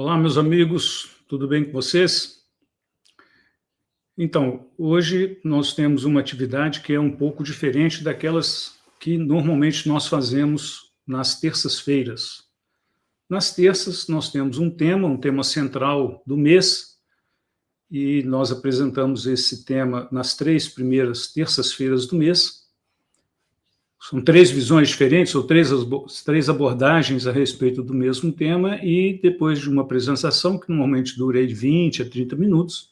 Olá, meus amigos, tudo bem com vocês? Então, hoje nós temos uma atividade que é um pouco diferente daquelas que normalmente nós fazemos nas terças-feiras. Nas terças, nós temos um tema central do mês, e nós apresentamos esse tema nas 3 primeiras terças-feiras do mês. São 3 visões diferentes, ou três abordagens a respeito do mesmo tema, e depois de uma apresentação, que normalmente dura de 20 a 30 minutos,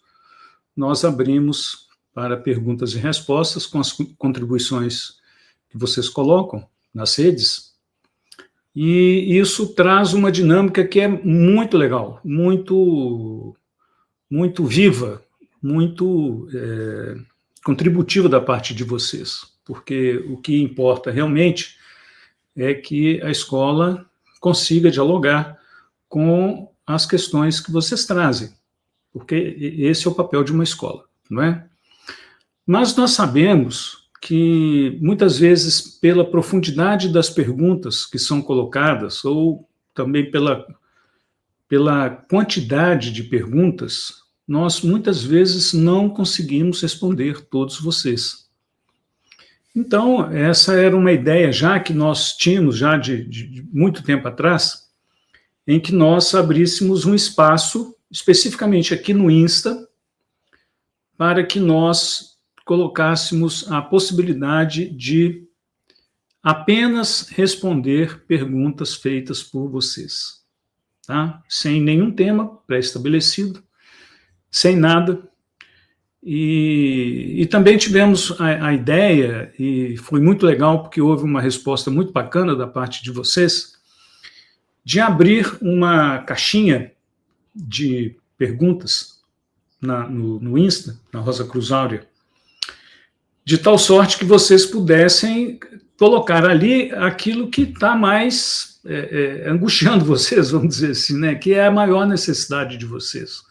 nós abrimos para perguntas e respostas com as contribuições que vocês colocam nas redes, e isso traz uma dinâmica que é muito legal, muito viva, muito contributiva da parte de vocês, porque o que importa realmente é que a escola consiga dialogar com as questões que vocês trazem, porque esse é o papel de uma escola, não é? Mas nós sabemos que, muitas vezes, pela profundidade das perguntas que são colocadas, ou também pela quantidade de perguntas, nós, muitas vezes, não conseguimos responder todos vocês. Então, essa era uma ideia já que nós tínhamos já de muito tempo atrás, em que nós abríssemos um espaço, especificamente aqui no Insta, para que nós colocássemos a possibilidade de apenas responder perguntas feitas por vocês, tá? Sem nenhum tema pré-estabelecido, sem nada. E também tivemos a ideia, e foi muito legal, porque houve uma resposta muito bacana da parte de vocês, de abrir uma caixinha de perguntas no Insta, na Rosa Cruz Áurea, de tal sorte que vocês pudessem colocar ali aquilo que está mais angustiando vocês, vamos dizer assim, né? Que é a maior necessidade de vocês.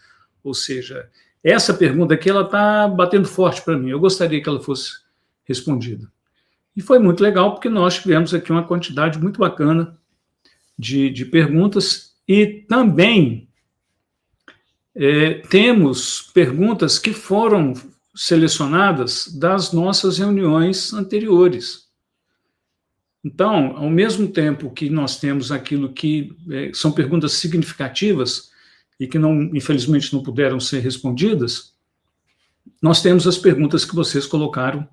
Ou seja, essa pergunta aqui, ela está batendo forte para mim, eu gostaria que ela fosse respondida. E foi muito legal, porque nós tivemos aqui uma quantidade muito bacana de perguntas, e também temos perguntas que foram selecionadas das nossas reuniões anteriores. Então, ao mesmo tempo que nós temos aquilo que são perguntas significativas e que, infelizmente, não puderam ser respondidas, nós temos as perguntas que vocês colocaram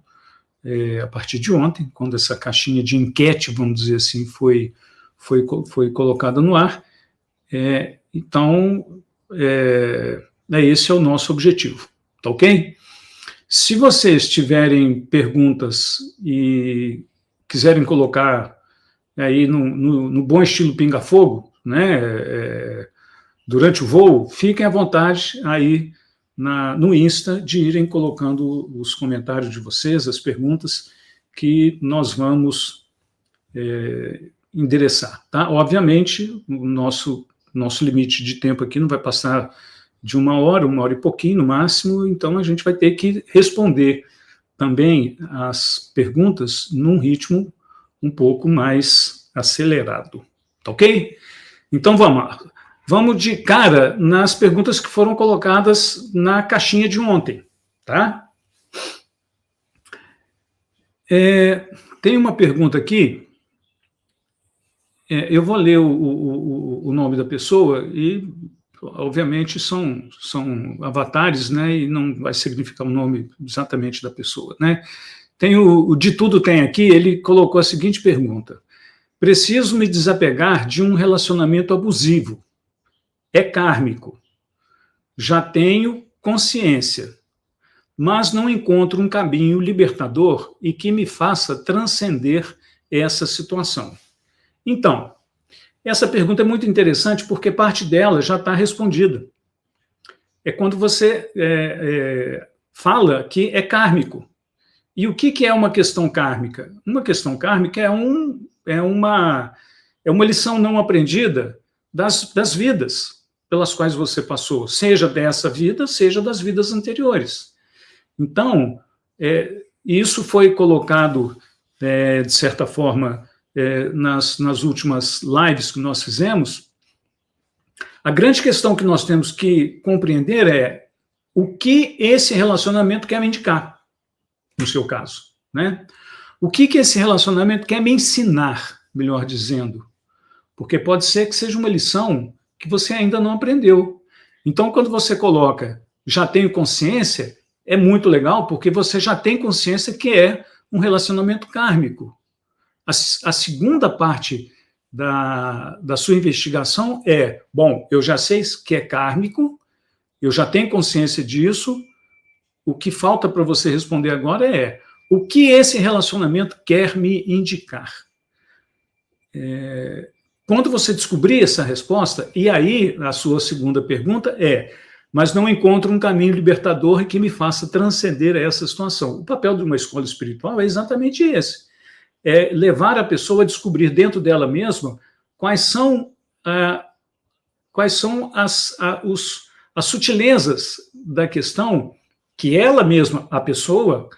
a partir de ontem, quando essa caixinha de enquete, vamos dizer assim, foi colocada no ar. Então, esse é o nosso objetivo, tá ok? Se vocês tiverem perguntas e quiserem colocar aí no bom estilo pinga-fogo, né, durante o voo, fiquem à vontade aí no Insta de irem colocando os comentários de vocês, as perguntas que nós vamos endereçar, tá? Obviamente, o nosso limite de tempo aqui não vai passar de 1 hora e pouquinho no máximo, então a gente vai ter que responder também as perguntas num ritmo um pouco mais acelerado, tá ok? Então vamos lá. Vamos de cara nas perguntas que foram colocadas na caixinha de ontem, tá? Tem uma pergunta aqui, eu vou ler o nome da pessoa, e obviamente são avatares, né, e não vai significar o nome exatamente da pessoa, né? Tem o De Tudo Tem Aqui, ele colocou a seguinte pergunta: preciso me desapegar de um relacionamento abusivo, é kármico, já tenho consciência, mas não encontro um caminho libertador e que me faça transcender essa situação. Então, essa pergunta é muito interessante, porque parte dela já está respondida. É quando você fala que é kármico. E o que é uma questão kármica? Uma questão kármica é uma lição não aprendida das vidas pelas quais você passou, seja dessa vida, seja das vidas anteriores. Então, isso foi colocado, de certa forma, nas últimas lives que nós fizemos, A grande questão que nós temos que compreender é o que esse relacionamento quer me indicar, no seu caso, né? O que esse relacionamento quer me ensinar, melhor dizendo, porque pode ser que seja uma lição que você ainda não aprendeu. Então, quando você coloca já tenho consciência, é muito legal, porque você já tem consciência que é um relacionamento kármico. A segunda parte da sua investigação é, bom, eu já sei que é kármico, eu já tenho consciência disso, o que falta para você responder agora é o que esse relacionamento quer me indicar. Quando você descobrir essa resposta, e aí a sua segunda pergunta é, mas não encontro um caminho libertador que me faça transcender essa situação. O papel de uma escola espiritual é exatamente esse, é levar a pessoa a descobrir dentro dela mesma quais são as sutilezas da questão que ela mesma, a pessoa,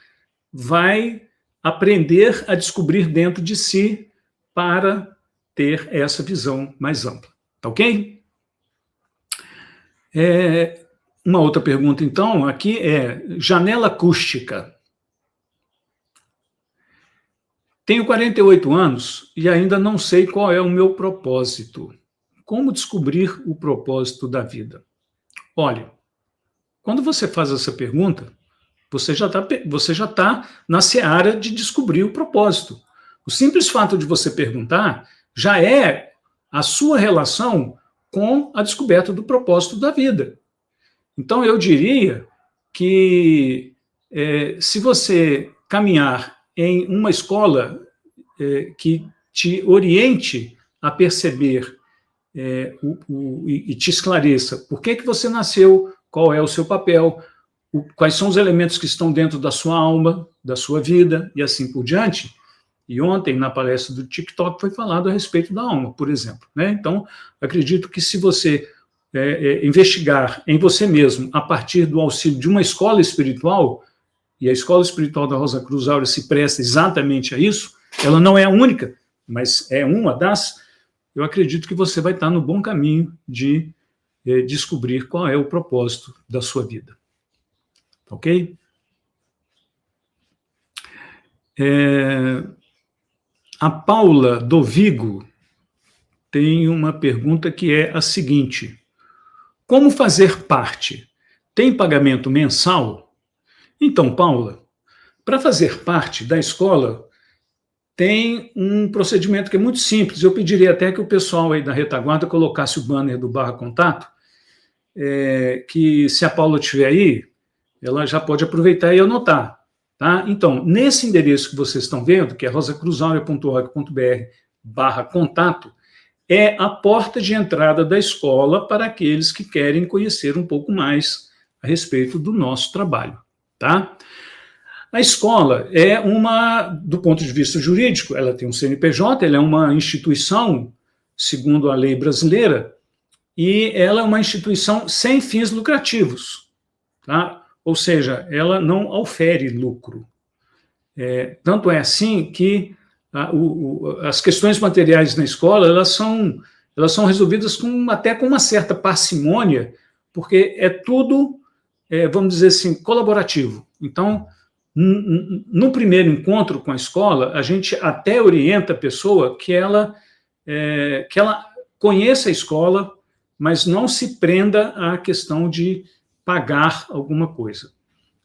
vai aprender a descobrir dentro de si para ter essa visão mais ampla. Tá ok? Uma outra pergunta, então, aqui é janela acústica. Tenho 48 anos e ainda não sei qual é o meu propósito. Como descobrir o propósito da vida? Olha, quando você faz essa pergunta, você já tá na seara de descobrir o propósito. O simples fato de você perguntar já é a sua relação com a descoberta do propósito da vida. Então, eu diria que se você caminhar em uma escola que te oriente a perceber e te esclareça por que você nasceu, qual é o seu papel, quais são os elementos que estão dentro da sua alma, da sua vida, e assim por diante. E ontem, na palestra do TikTok, foi falado a respeito da alma, por exemplo, né? Então, acredito que se você investigar em você mesmo, a partir do auxílio de uma escola espiritual, e a escola espiritual da Rosa Cruz Áurea se presta exatamente a isso, ela não é a única, mas é uma das, eu acredito que você vai estar no bom caminho de descobrir qual é o propósito da sua vida. Ok? A Paula Dovigo tem uma pergunta que é a seguinte: como fazer parte? Tem pagamento mensal? Então, Paula, para fazer parte da escola, tem um procedimento que é muito simples. Eu pediria até que o pessoal aí da retaguarda colocasse o banner do Barra Contato, que se a Paula estiver aí, ela já pode aproveitar e anotar. Tá? Então, nesse endereço que vocês estão vendo, que é rosacruzaurea.org.br/contato, é a porta de entrada da escola para aqueles que querem conhecer um pouco mais a respeito do nosso trabalho. Tá? A escola é do ponto de vista jurídico, ela tem um CNPJ, ela é uma instituição, segundo a lei brasileira, e ela é uma instituição sem fins lucrativos, tá? Ou seja, ela não ofere lucro. Tanto é assim que as questões materiais na escola elas são resolvidas até com uma certa parcimônia, porque é tudo, vamos dizer assim, colaborativo. Então, no primeiro encontro com a escola, a gente até orienta a pessoa que ela conheça a escola, mas não se prenda à questão de pagar alguma coisa.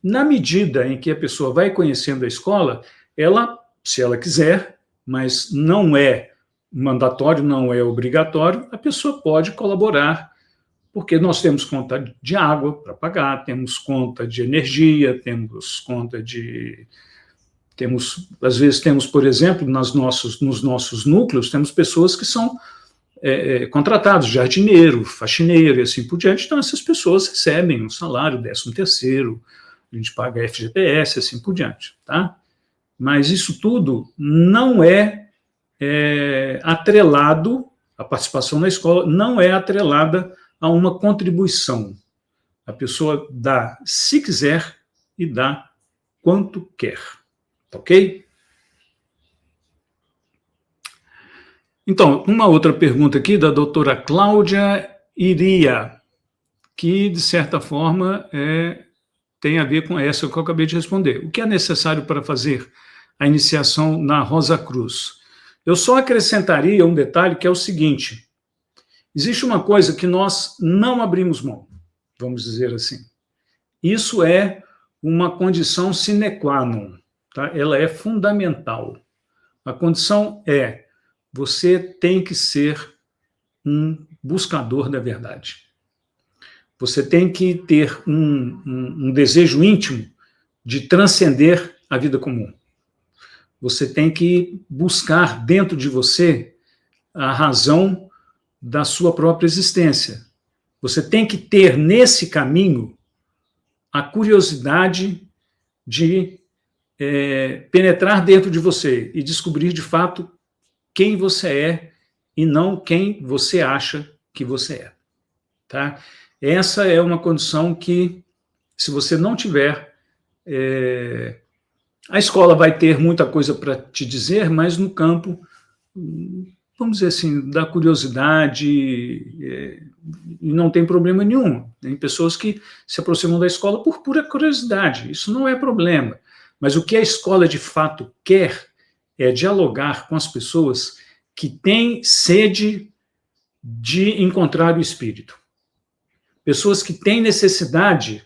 Na medida em que a pessoa vai conhecendo a escola, ela, se ela quiser, mas não é mandatório, não é obrigatório, a pessoa pode colaborar, porque nós temos conta de água para pagar, temos conta de energia, às vezes temos, por exemplo, nos nossos núcleos, temos pessoas que são contratados, jardineiro, faxineiro e assim por diante, então essas pessoas recebem um salário, 13º, a gente paga FGTS, assim por diante, tá? Mas isso tudo não é atrelado, a participação na escola não é atrelada a uma contribuição. A pessoa dá se quiser e dá quanto quer, ok? Então, uma outra pergunta aqui da doutora Cláudia iria, que, de certa forma, tem a ver com essa que eu acabei de responder. O que é necessário para fazer a iniciação na Rosa Cruz? Eu só acrescentaria um detalhe, que é o seguinte: existe uma coisa que nós não abrimos mão, vamos dizer assim. Isso é uma condição sine qua non, tá? Ela é fundamental. A condição é: você tem que ser um buscador da verdade. Você tem que ter um desejo íntimo de transcender a vida comum. Você tem que buscar dentro de você a razão da sua própria existência. Você tem que ter nesse caminho a curiosidade de penetrar dentro de você e descobrir de fato quem você é e não quem você acha que você é. Tá? Essa é uma condição que, se você não tiver, a escola vai ter muita coisa para te dizer, mas no campo, vamos dizer assim, da curiosidade, e não tem problema nenhum. Tem pessoas que se aproximam da escola por pura curiosidade, isso não é problema. Mas o que a escola de fato quer é dialogar com as pessoas que têm sede de encontrar o Espírito. Pessoas que têm necessidade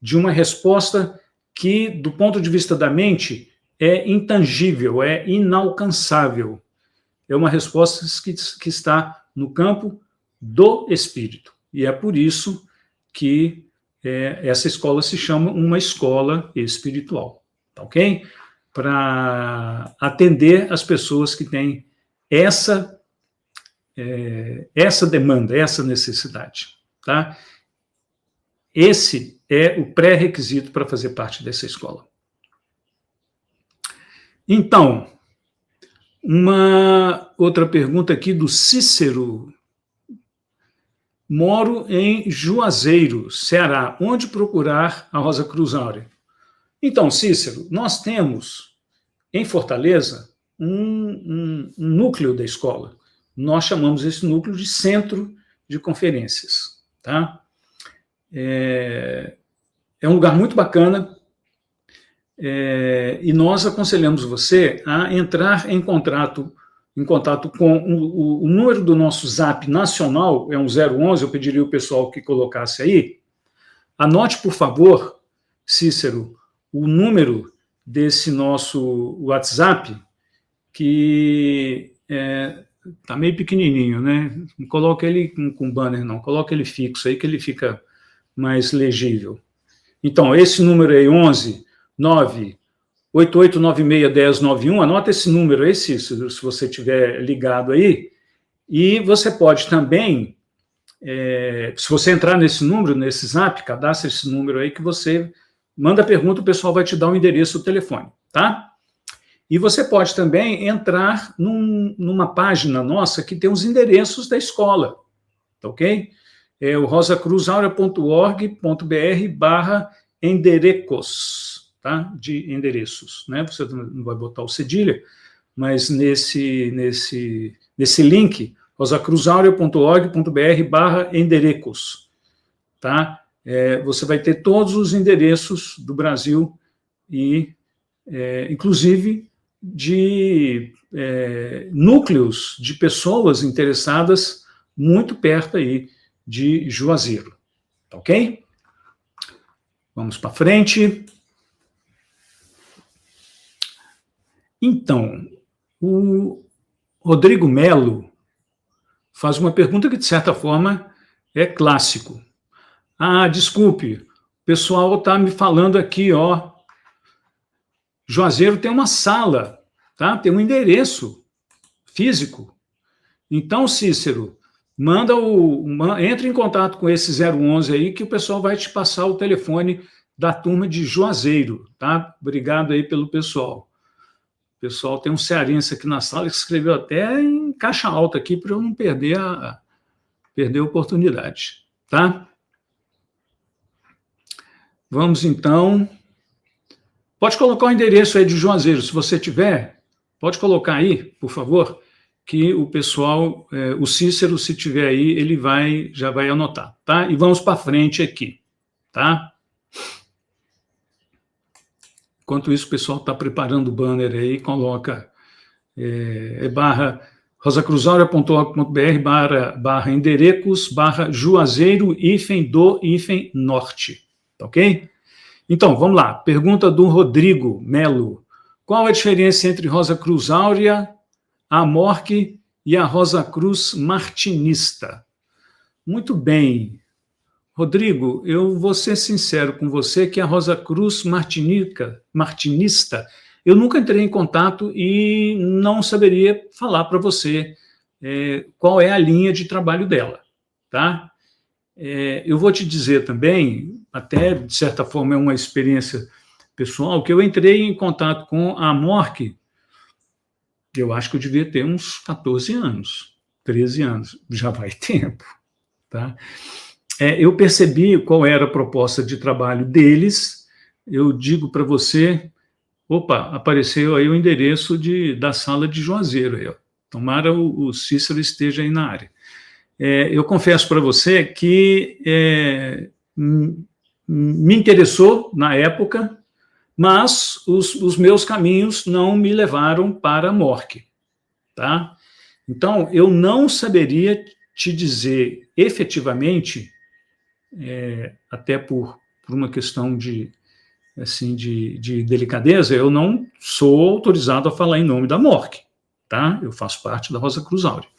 de uma resposta que, do ponto de vista da mente, é intangível, é inalcançável. É uma resposta que está no campo do Espírito. E é por isso que essa escola se chama uma escola espiritual. Tá ok? Para atender as pessoas que têm essa demanda, essa necessidade. Tá? Esse é o pré-requisito para fazer parte dessa escola. Então, uma outra pergunta aqui do Cícero. Moro em Juazeiro, Ceará. Onde procurar a Rosa Cruz Áurea? Então, Cícero, nós temos em Fortaleza um núcleo da escola. Nós chamamos esse núcleo de Centro de Conferências. Tá? É um lugar muito bacana, e nós aconselhamos você a entrar em contato com o número do nosso Zap nacional, é um 011, eu pediria ao pessoal que colocasse aí. Anote, por favor, Cícero, o número desse nosso WhatsApp, que está meio pequenininho, né? Não coloca ele com banner, não. Coloca ele fixo aí, que ele fica mais legível. Então, esse número aí, 11 9 88961091, anota esse número aí, se você estiver ligado aí, e você pode também, se você entrar nesse número, nesse Zap, cadastra esse número aí, que você manda a pergunta, o pessoal vai te dar o endereço do telefone, tá? E você pode também entrar numa página nossa que tem os endereços da escola, tá ok? É o rosacruzaurea.org.br/enderecos, tá? De endereços, né? Você não vai botar o cedilha, mas nesse link, rosacruzaurea.org.br/enderecos, tá? Você vai ter todos os endereços do Brasil e, inclusive, de núcleos de pessoas interessadas muito perto aí de Juazeiro, tá ok? Vamos para frente. Então, o Rodrigo Melo faz uma pergunta que, de certa forma, é clássico. Ah, desculpe, o pessoal está me falando aqui, ó, Juazeiro tem uma sala, tá? Tem um endereço físico. Então, Cícero, entre em contato com esse 011 aí, que o pessoal vai te passar o telefone da turma de Juazeiro, tá? Obrigado aí pelo pessoal. O pessoal tem um cearense aqui na sala que escreveu até em caixa alta aqui para eu não perder a oportunidade, tá? Vamos então. Pode colocar o endereço aí de Juazeiro, se você tiver, pode colocar aí, por favor. que o pessoal, o Cícero, se tiver aí, ele já vai anotar, tá? E vamos para frente aqui, tá? Enquanto isso, o pessoal está preparando o banner aí, coloca barra rosacruzaurea.org.br barra enderecos barra Juazeiro do norte, tá ok? Então, vamos lá. Pergunta do Rodrigo Melo. Qual a diferença entre Rosa Cruz Áurea, a Amorque e a Rosa Cruz Martinista? Muito bem. Rodrigo, eu vou ser sincero com você que a Rosa Cruz Martinista, eu nunca entrei em contato e não saberia falar para você qual é a linha de trabalho dela, tá? Eu vou te dizer também, até de certa forma é uma experiência pessoal, que eu entrei em contato com a Amorque, eu acho que eu devia ter uns 14 anos, 13 anos, já vai tempo, tá? Eu percebi qual era a proposta de trabalho deles, eu digo para você, opa, apareceu aí o endereço da sala de Juazeiro, aí, ó. Tomara o Cícero esteja aí na área. Eu confesso para você que me interessou na época, mas os meus caminhos não me levaram para a Amorque, tá? Então, eu não saberia te dizer efetivamente, até por uma questão de delicadeza, eu não sou autorizado a falar em nome da Amorque, tá? Eu faço parte da Rosa Cruz Áurea.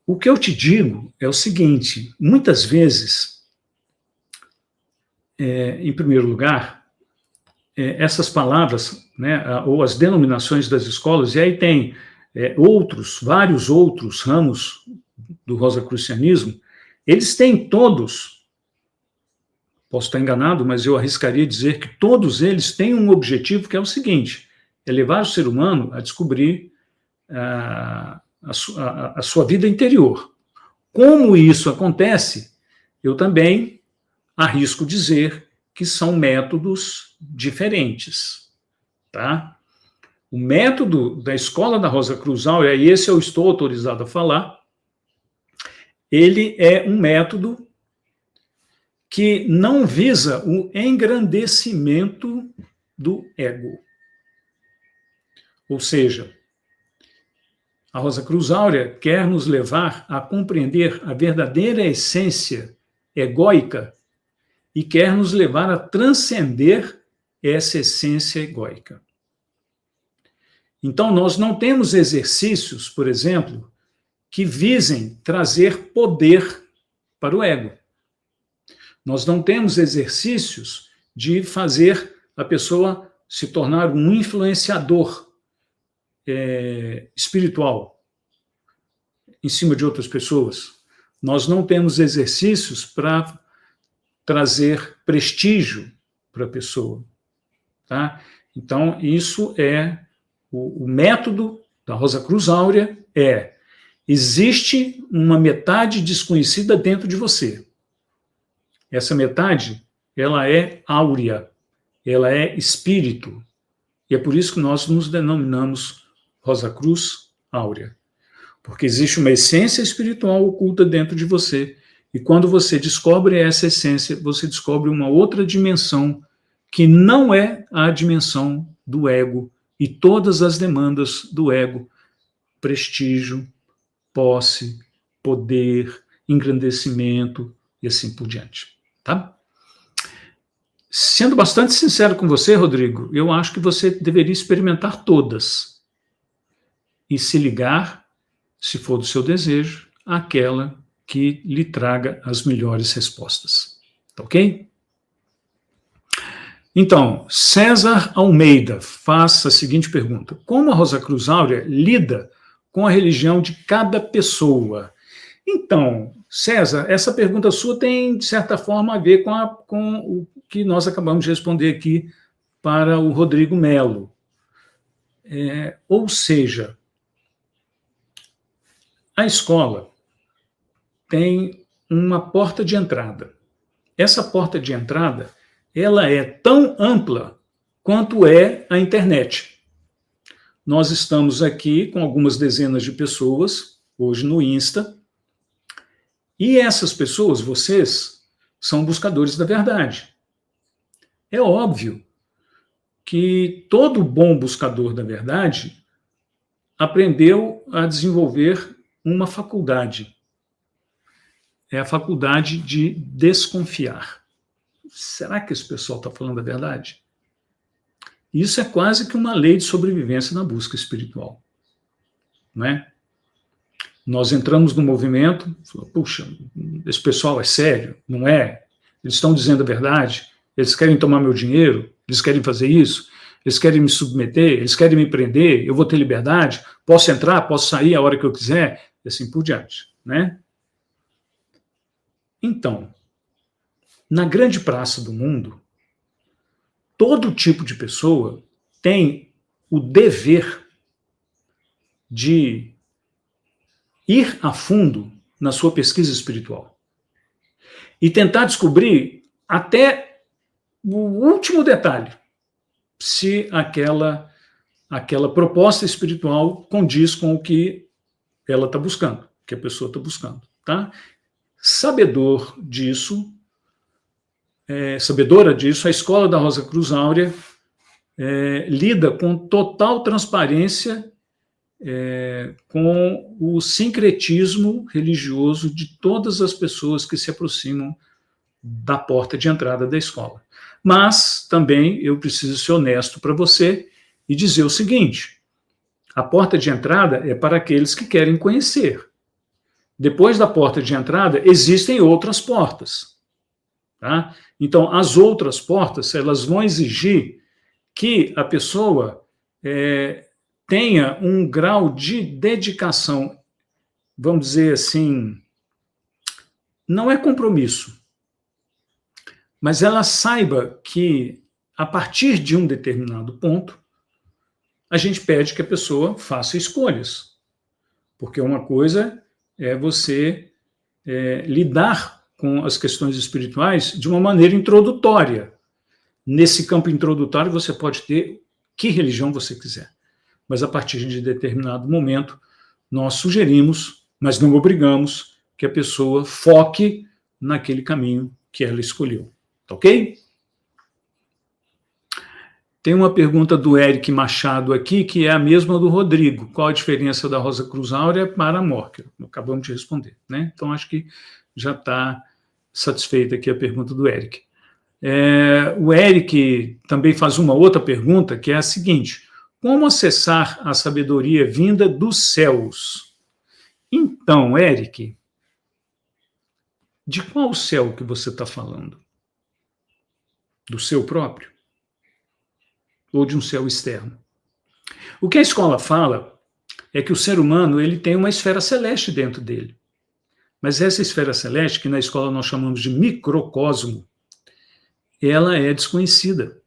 O que eu te digo é o seguinte, muitas vezes, em primeiro lugar, essas palavras, né, ou as denominações das escolas, e aí tem vários outros ramos do rosacrucianismo, eles têm todos, posso estar enganado, mas eu arriscaria dizer que todos eles têm um objetivo que é o seguinte, é levar o ser humano a descobrir a sua vida interior. Como isso acontece, eu também arrisco dizer que são métodos diferentes, tá? O método da Escola da Rosa Cruz Áurea, e esse eu estou autorizado a falar, ele é um método que não visa o engrandecimento do ego. Ou seja, a Rosa Cruz Áurea quer nos levar a compreender a verdadeira essência egóica e quer nos levar a transcender essa essência egóica. Então, nós não temos exercícios, por exemplo, que visem trazer poder para o ego. Nós não temos exercícios de fazer a pessoa se tornar um influenciador espiritual em cima de outras pessoas. Nós não temos exercícios para trazer prestígio para a pessoa, tá? Então, isso é o método da Rosa Cruz Áurea, existe uma metade desconhecida dentro de você. Essa metade, ela é áurea, ela é espírito, e é por isso que nós nos denominamos Rosa Cruz Áurea, porque existe uma essência espiritual oculta dentro de você, e quando você descobre essa essência, você descobre uma outra dimensão que não é a dimensão do ego e todas as demandas do ego, prestígio, posse, poder, engrandecimento e assim por diante, tá? Sendo bastante sincero com você, Rodrigo, eu acho que você deveria experimentar todas e se ligar, se for do seu desejo, àquela que lhe traga as melhores respostas. Tá ok? Então, César Almeida faz a seguinte pergunta: como a Rosa Cruz Áurea lida com a religião de cada pessoa? Então, César, essa pergunta sua tem, de certa forma, a ver com o que nós acabamos de responder aqui para o Rodrigo Melo. Ou seja, a escola tem uma porta de entrada. Essa porta de entrada, ela é tão ampla quanto é a internet. nós estamos aqui com algumas dezenas de pessoas, hoje no Insta, e essas pessoas, vocês, são buscadores da verdade. É óbvio que todo bom buscador da verdade aprendeu a desenvolver uma faculdade. É a faculdade de desconfiar. Será que esse pessoal está falando a verdade? Isso é quase que uma lei de sobrevivência na busca espiritual. Não é? Nós entramos no movimento, puxa, esse pessoal é sério? Não é? Eles estão dizendo a verdade? Eles querem tomar meu dinheiro? Eles querem fazer isso? Eles querem me submeter? Eles querem me prender? Eu vou ter liberdade? Posso entrar? Posso sair a hora que eu quiser? E assim por diante, né? Então, na grande praça do mundo, todo tipo de pessoa tem o dever de ir a fundo na sua pesquisa espiritual e tentar descobrir até o último detalhe se aquela proposta espiritual condiz com o que ela está buscando, que a pessoa está buscando, tá? Sabedora disso, a Escola da Rosa Cruz Áurea lida com total transparência com o sincretismo religioso de todas as pessoas que se aproximam da porta de entrada da escola. Mas também eu preciso ser honesto para você e dizer o seguinte: a porta de entrada é para aqueles que querem conhecer. Depois da porta de entrada, existem outras portas. Tá? Então, as outras portas, elas vão exigir que a pessoa tenha um grau de dedicação, vamos dizer assim, não é compromisso, mas ela saiba que, a partir de um determinado ponto, a gente pede que a pessoa faça escolhas. Porque uma coisa é você lidar com as questões espirituais de uma maneira introdutória. Nesse campo introdutório, você pode ter que religião você quiser. Mas a partir de determinado momento, nós sugerimos, mas não obrigamos, que a pessoa foque naquele caminho que ela escolheu. Tá ok? Tem uma pergunta do Eric Machado aqui, que é a mesma do Rodrigo. Qual a diferença da Rosa Cruz Áurea para a Morkel? Acabamos de responder, né? Então, acho que já está satisfeita aqui a pergunta do Eric. O Eric também faz uma outra pergunta, que é a seguinte: como acessar a sabedoria vinda dos céus? Então, Eric, de qual céu que você está falando? Do seu próprio? Ou de um céu externo? O que a escola fala é que o ser humano ele tem uma esfera celeste dentro dele. Mas essa esfera celeste, que na escola nós chamamos de microcosmo, ela é desconhecida.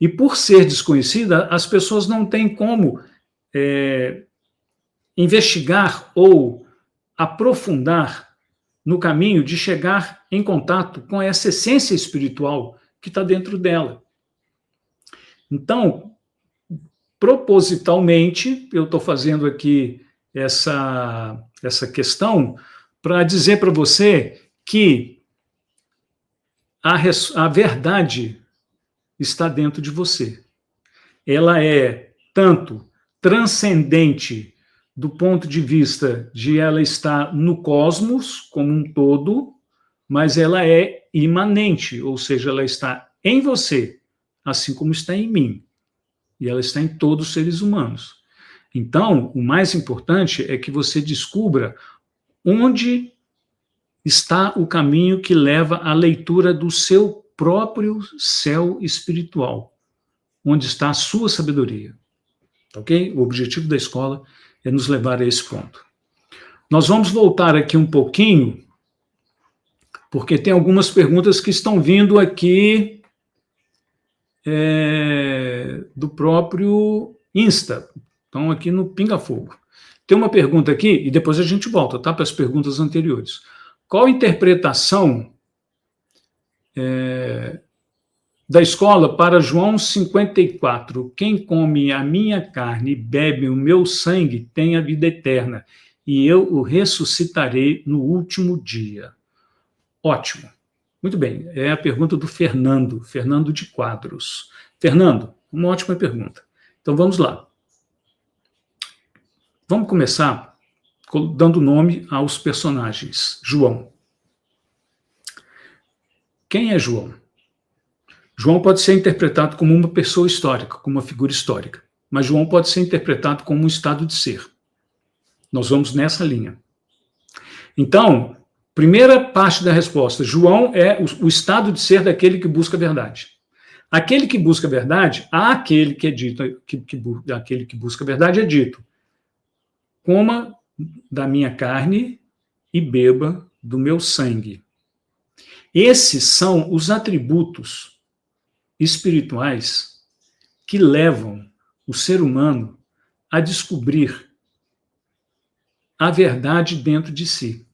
E por ser desconhecida, as pessoas não têm como investigar ou aprofundar no caminho de chegar em contato com essa essência espiritual que está dentro dela. Então, propositalmente, eu estou fazendo aqui essa questão para dizer para você que a verdade está dentro de você. Ela é tanto transcendente do ponto de vista de ela estar no cosmos como um todo, mas ela é imanente, ou seja, ela está em você, assim como está em mim. E ela está em todos os seres humanos. Então, o mais importante é que você descubra onde está o caminho que leva à leitura do seu próprio céu espiritual, onde está a sua sabedoria. Ok? O objetivo da escola é nos levar a esse ponto. Nós vamos voltar aqui um pouquinho, porque tem algumas perguntas que estão vindo aqui do próprio Insta. Estão aqui no Pinga Fogo. Tem uma pergunta aqui, e depois a gente volta, tá? Para as perguntas anteriores. Qual interpretação da escola para João 54. Quem come a minha carne e bebe o meu sangue tem a vida eterna, e eu o ressuscitarei no último dia. Ótimo. Muito bem. É a pergunta do Fernando, Fernando de Quadros. Fernando, uma ótima pergunta. Então vamos lá. Vamos começar dando nome aos personagens. João. Quem é João? João pode ser interpretado como uma pessoa histórica, como uma figura histórica, mas João pode ser interpretado como um estado de ser. Nós vamos nessa linha. Então, primeira parte da resposta, João é o estado de ser daquele que busca a verdade. Aquele que busca a verdade, aquele que é dito, aquele que busca a verdade é dito: coma da minha carne e beba do meu sangue. Esses são os atributos espirituais que levam o ser humano a descobrir a verdade dentro de si.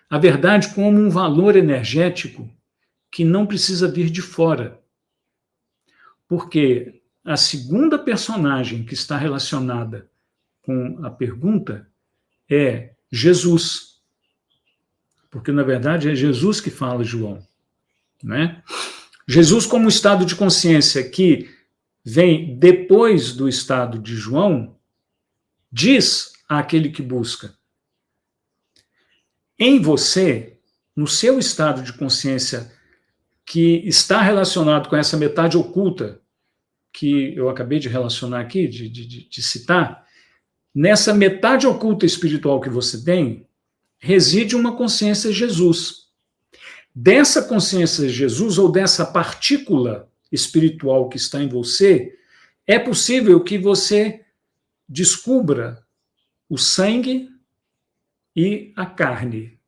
A verdade como um valor energético que não precisa vir de fora. Porque a segunda personagem que está relacionada com a pergunta é Jesus. Porque, na verdade, é Jesus que fala, João. Né? Jesus, como estado de consciência que vem depois do estado de João, diz àquele que busca: em você, no seu estado de consciência que está relacionado com essa metade oculta que eu acabei de relacionar aqui, de citar, nessa metade oculta espiritual que você tem, reside uma consciência Jesus. Dessa consciência Jesus, ou dessa partícula espiritual que está em você, é possível que você descubra o sangue e a carne,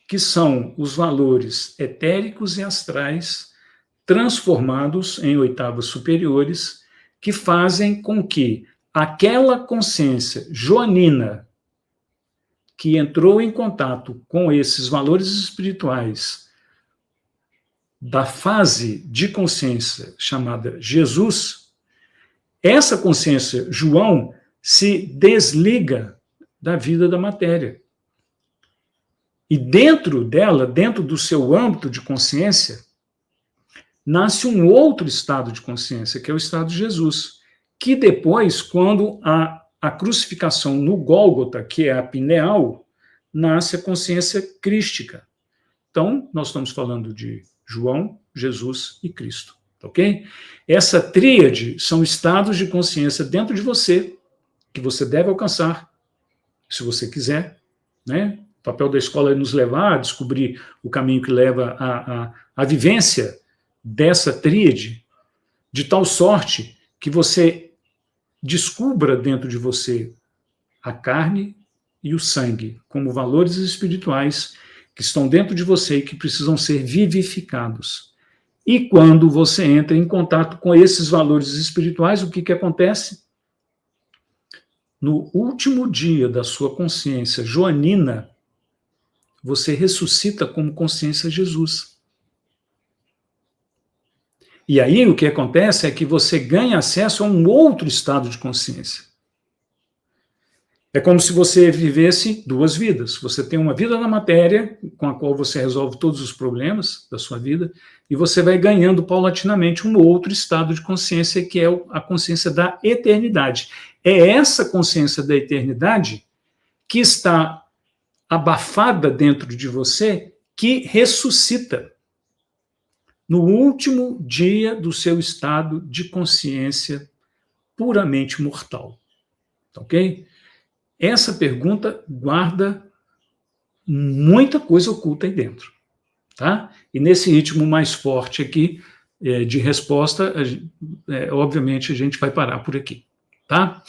que são os valores etéricos e astrais transformados em oitavas superiores, que fazem com que aquela consciência joanina que entrou em contato com esses valores espirituais da fase de consciência chamada Jesus, essa consciência João se desliga da vida da matéria. E dentro dela, dentro do seu âmbito de consciência, nasce um outro estado de consciência, que é o estado de Jesus, que depois, quando a crucificação no Gólgota, que é a pineal, nasce a consciência crística. Então, nós estamos falando de João, Jesus e Cristo, ok? Essa tríade são estados de consciência dentro de você, que você deve alcançar, se você quiser, né? O papel da escola é nos levar a descobrir o caminho que leva à vivência dessa tríade, de tal sorte que você descubra dentro de você a carne e o sangue como valores espirituais que estão dentro de você e que precisam ser vivificados. E quando você entra em contato com esses valores espirituais, o que acontece? No último dia da sua consciência joanina, você ressuscita como consciência Jesus. E aí o que acontece é que você ganha acesso a um outro estado de consciência. É como se você vivesse duas vidas. Você tem uma vida na matéria, com a qual você resolve todos os problemas da sua vida, e você vai ganhando paulatinamente um outro estado de consciência, que é a consciência da eternidade. É essa consciência da eternidade que está abafada dentro de você, que ressuscita no último dia do seu estado de consciência puramente mortal. Ok? Essa pergunta guarda muita coisa oculta aí dentro. Tá? E nesse ritmo mais forte aqui de resposta, obviamente a gente vai parar por aqui. Tá?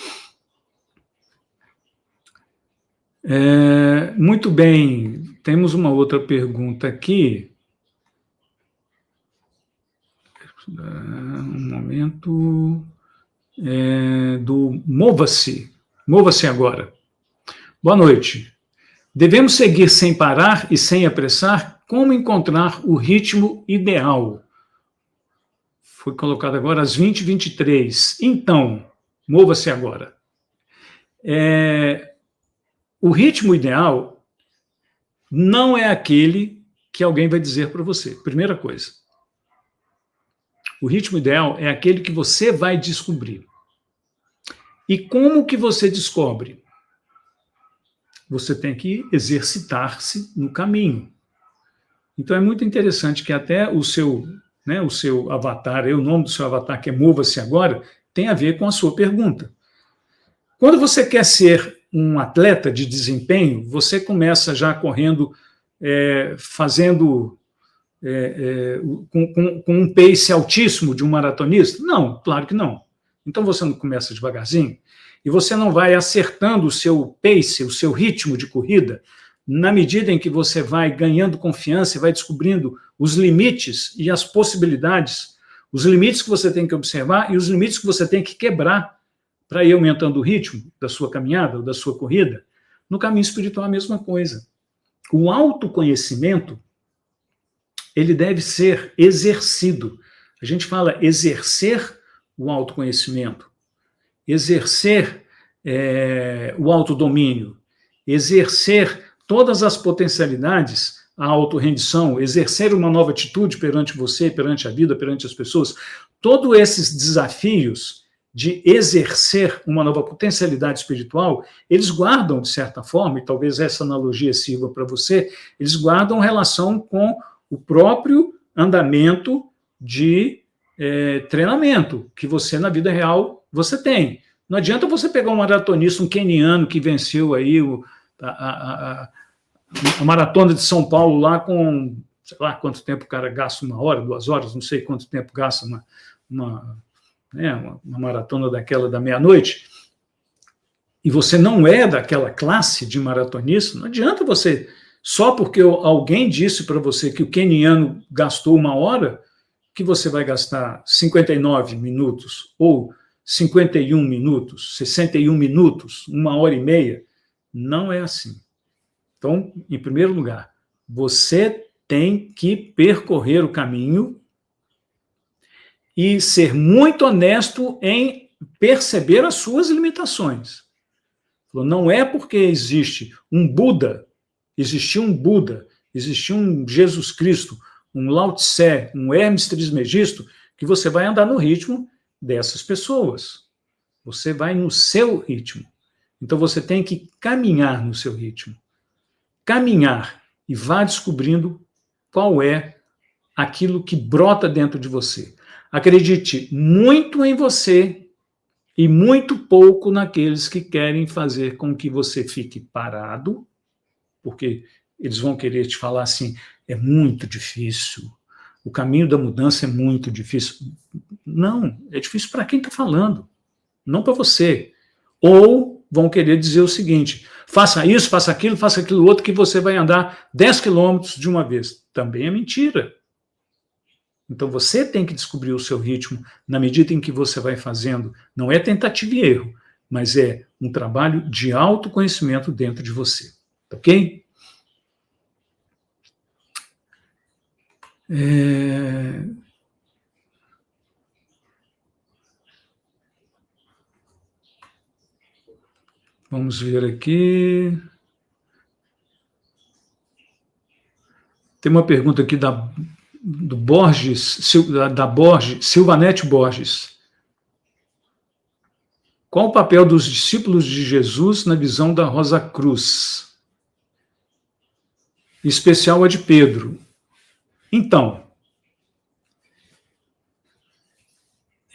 Muito bem, temos uma outra pergunta aqui. Um momento. Do Mova-se. Mova-se agora. Boa noite. Devemos seguir sem parar e sem apressar? Como encontrar o ritmo ideal? Foi colocado agora às 20h23. Então, mova-se agora. O ritmo ideal não é aquele que alguém vai dizer para você. Primeira coisa. O ritmo ideal é aquele que você vai descobrir. E como que você descobre? Você tem que exercitar-se no caminho. Então é muito interessante que até o seu avatar, o nome do seu avatar, que é Mova-se Agora, tem a ver com a sua pergunta. Quando você quer ser um atleta de desempenho, você começa já correndo, fazendo com um pace altíssimo de um maratonista? Não, claro que não. Então você não começa devagarzinho e você não vai acertando o seu pace, o seu ritmo de corrida, na medida em que você vai ganhando confiança e vai descobrindo os limites e as possibilidades, os limites que você tem que observar e os limites que você tem que quebrar para ir aumentando o ritmo da sua caminhada ou da sua corrida. No caminho espiritual, a mesma coisa. O autoconhecimento, ele deve ser exercido. A gente fala exercer o autoconhecimento, exercer o autodomínio, exercer todas as potencialidades, a autorrendição, exercer uma nova atitude perante você, perante a vida, perante as pessoas. Todos esses desafios de exercer uma nova potencialidade espiritual, eles guardam, de certa forma, e talvez essa analogia sirva para você, eles guardam relação com o próprio andamento de treinamento que você, na vida real, você tem. Não adianta você pegar um maratonista, um queniano que venceu aí a maratona de São Paulo lá com, sei lá quanto tempo o cara gasta, 1 hora, 2 horas, não sei quanto tempo gasta uma maratona daquela da meia-noite, e você não é daquela classe de maratonista, não adianta você, só porque alguém disse para você que o queniano gastou 1 hora, que você vai gastar 59 minutos, ou 51 minutos, 61 minutos, 1h30, não é assim. Então, em primeiro lugar, você tem que percorrer o caminho e ser muito honesto em perceber as suas limitações. Não é porque existe um Buda, existiu um Buda, existiu um Jesus Cristo, um Lao Tse, um Hermes Trismegisto, que você vai andar no ritmo dessas pessoas. Você vai no seu ritmo. Então você tem que caminhar no seu ritmo. Caminhar e vá descobrindo qual é aquilo que brota dentro de você. Acredite muito em você e muito pouco naqueles que querem fazer com que você fique parado, porque eles vão querer te falar assim, é muito difícil, o caminho da mudança é muito difícil. Não, é difícil para quem está falando, não para você. Ou vão querer dizer o seguinte, faça isso, faça aquilo outro, que você vai andar 10 quilômetros de uma vez. Também é mentira. Então você tem que descobrir o seu ritmo na medida em que você vai fazendo. Não é tentativa e erro, mas é um trabalho de autoconhecimento dentro de você. Ok? Vamos ver aqui. Tem uma pergunta aqui do Borges, Silvanete Borges. Qual o papel dos discípulos de Jesus na visão da Rosa Cruz? Em especial a de Pedro. Então,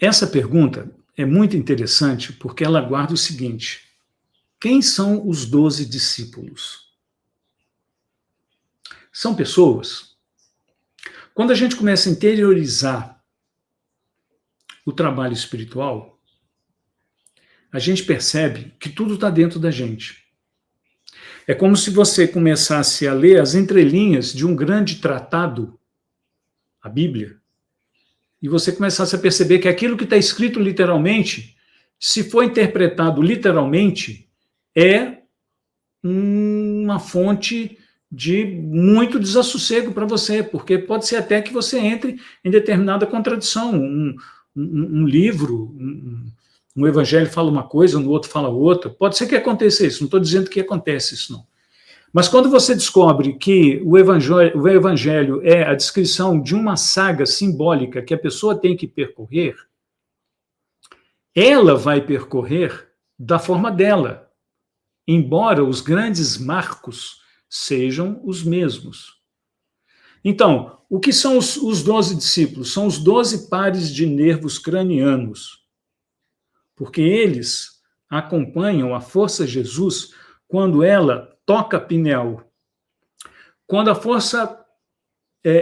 essa pergunta é muito interessante porque ela guarda o seguinte: quem são os 12 discípulos? São pessoas. Quando a gente começa a interiorizar o trabalho espiritual, a gente percebe que tudo está dentro da gente. É como se você começasse a ler as entrelinhas de um grande tratado, a Bíblia, e você começasse a perceber que aquilo que está escrito literalmente, se for interpretado literalmente, é uma fonte de muito desassossego para você, porque pode ser até que você entre em determinada contradição. Um livro, um evangelho fala uma coisa, no outro fala outra. Pode ser que aconteça isso, não estou dizendo que acontece isso, não. Mas quando você descobre que o evangelho é a descrição de uma saga simbólica que a pessoa tem que percorrer, ela vai percorrer da forma dela, embora os grandes marcos sejam os mesmos. Então, o que são os 12 discípulos? São os 12 pares de nervos cranianos, porque eles acompanham a força Jesus quando ela toca a pineal. Quando a força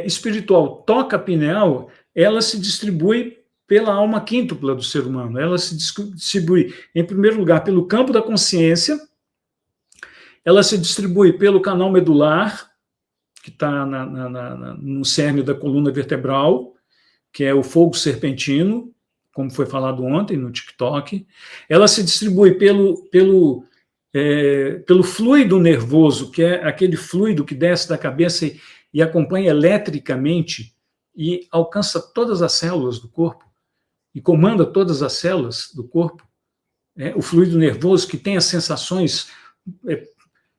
espiritual toca a pineal, ela se distribui pela alma quíntupla do ser humano. Ela se distribui, em primeiro lugar, pelo campo da consciência, ela se distribui pelo canal medular, que está no cerne da coluna vertebral, que é o fogo serpentino, como foi falado ontem no TikTok. Ela se distribui pelo fluido nervoso, que é aquele fluido que desce da cabeça e acompanha eletricamente e alcança todas as células do corpo e comanda todas as células do corpo. O fluido nervoso que tem as sensações,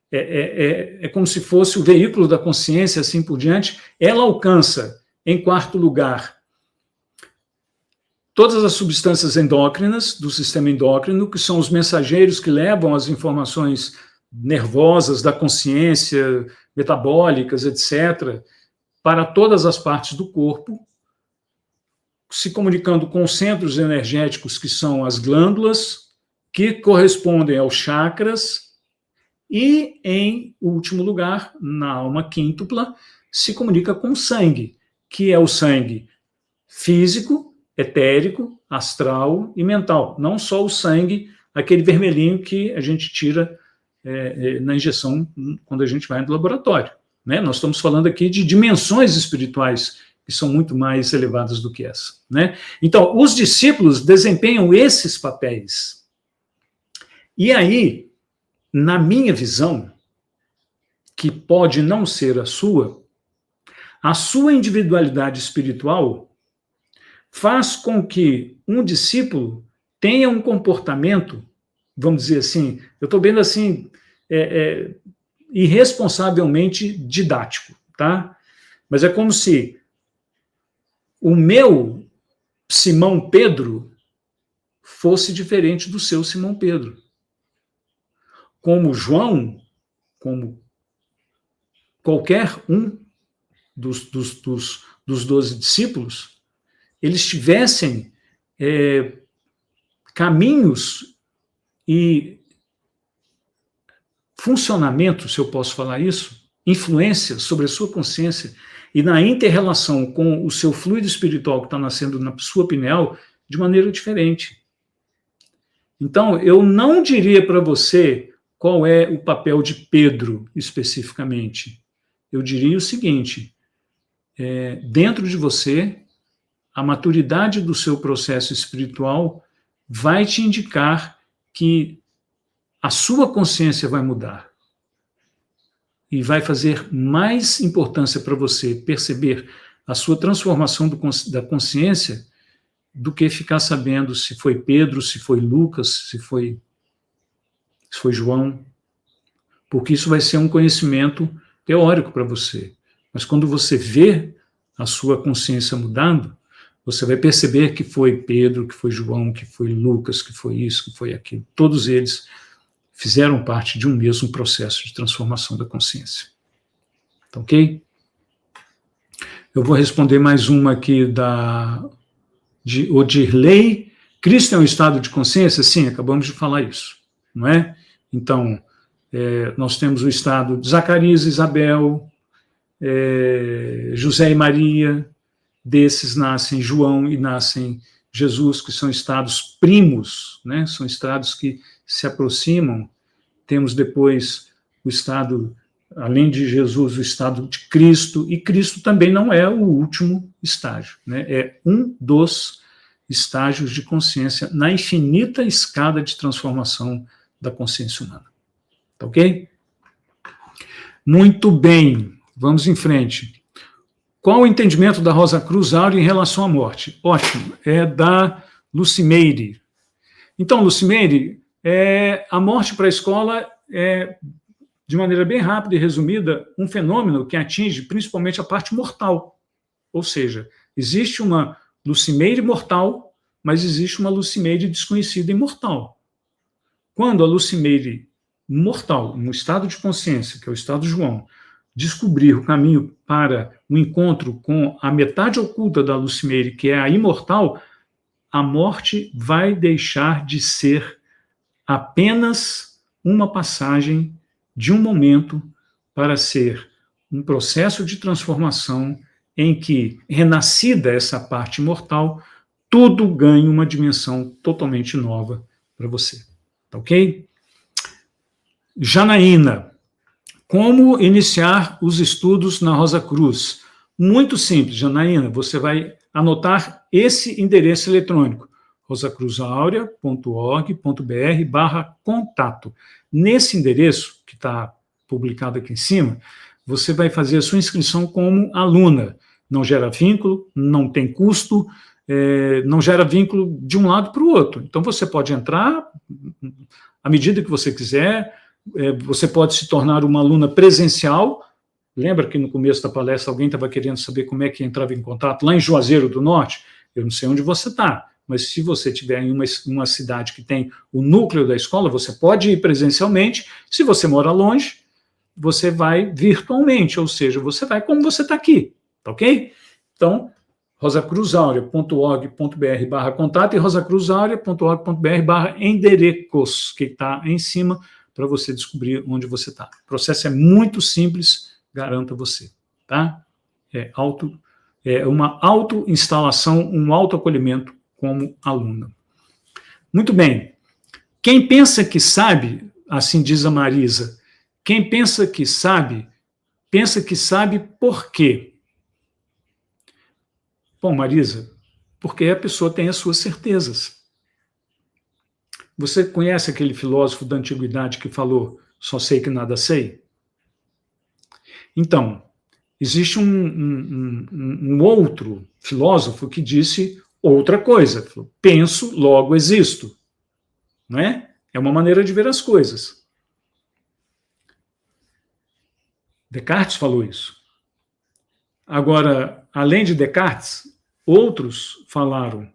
é como se fosse o veículo da consciência, assim por diante. Ela alcança, em quarto lugar, todas as substâncias endócrinas do sistema endócrino, que são os mensageiros que levam as informações nervosas da consciência, metabólicas, etc., para todas as partes do corpo, se comunicando com os centros energéticos, que são as glândulas, que correspondem aos chakras, e, em último lugar, na alma quíntupla, se comunica com o sangue, que é o sangue físico, etérico, astral e mental. Não só o sangue, aquele vermelhinho que a gente tira na injeção quando a gente vai no laboratório. Né? Nós estamos falando aqui de dimensões espirituais que são muito mais elevadas do que essa. Né? Então, os discípulos desempenham esses papéis. E aí, na minha visão, que pode não ser a sua individualidade espiritual faz com que um discípulo tenha um comportamento, vamos dizer assim, eu estou vendo assim, irresponsavelmente didático, tá? Mas é como se o meu Simão Pedro fosse diferente do seu Simão Pedro. Como João, como qualquer um dos 12 discípulos, eles tivessem caminhos e funcionamento, se eu posso falar isso, influência sobre a sua consciência e na inter-relação com o seu fluido espiritual que está nascendo na sua pineal de maneira diferente. Então, eu não diria para você qual é o papel de Pedro especificamente. Eu diria o seguinte, dentro de você, a maturidade do seu processo espiritual vai te indicar que a sua consciência vai mudar e vai fazer mais importância para você perceber a sua transformação da consciência do que ficar sabendo se foi Pedro, se foi Lucas, se foi João, porque isso vai ser um conhecimento teórico para você. Mas quando você vê a sua consciência mudando, você vai perceber que foi Pedro, que foi João, que foi Lucas, que foi isso, que foi aquilo. Todos eles fizeram parte de um mesmo processo de transformação da consciência. Tá ok? Eu vou responder mais uma aqui de Odirley. Cristo é um estado de consciência? Sim, acabamos de falar isso, não é? Então, nós temos o estado de Zacarias e Isabel, José e Maria. Desses nascem João e nascem Jesus, que são estados primos, né? São estados que se aproximam. Temos depois o estado, além de Jesus, o estado de Cristo, e Cristo também não é o último estágio, né? É um dos estágios de consciência na infinita escada de transformação da consciência humana. Tá ok? Muito bem, vamos em frente. Qual o entendimento da Rosa Cruz Áurea em relação à morte? Ótimo, é da Lucimeire. Então, Lucimeire, a morte para a escola é, de maneira bem rápida e resumida, um fenômeno que atinge principalmente a parte mortal. Ou seja, existe uma Lucimeire mortal, mas existe uma Lucimeire desconhecida imortal. Quando a Lucimeire mortal, no estado de consciência, que é o estado João, descobrir o caminho para o encontro com a metade oculta da Lucimeire, que é a imortal, a morte vai deixar de ser apenas uma passagem de um momento para ser um processo de transformação em que, renascida essa parte imortal, tudo ganha uma dimensão totalmente nova para você. Tá ok? Janaína, como iniciar os estudos na Rosa Cruz? Muito simples, Janaína, você vai anotar esse endereço eletrônico, rosacruzaurea.org.br/contato. Nesse endereço, que está publicado aqui em cima, você vai fazer a sua inscrição como aluna. Não gera vínculo, não tem custo, não gera vínculo de um lado para o outro. Então, você pode entrar à medida que você quiser, você pode se tornar uma aluna presencial. Lembra que no começo da palestra alguém estava querendo saber como é que entrava em contato lá em Juazeiro do Norte? Eu não sei onde você está, mas se você estiver em uma cidade que tem o núcleo da escola, você pode ir presencialmente. Se você mora longe, você vai virtualmente, ou seja, você vai como você está aqui, tá ok? Então, rosacruzaurea.org.br/contato e rosacruzaurea.org.br/enderecos, que está em cima, para você descobrir onde você está. O processo é muito simples, garanto a você, tá? É uma auto-instalação, um auto-acolhimento como aluna. Muito bem. Quem pensa que sabe, assim diz a Marisa, quem pensa que sabe por quê? Bom, Marisa, porque a pessoa tem as suas certezas. Você conhece aquele filósofo da antiguidade que falou, só sei que nada sei? Então, existe um outro filósofo que disse outra coisa. Penso, logo existo. Não é? É uma maneira de ver as coisas. Descartes falou isso. Agora, além de Descartes, outros falaram,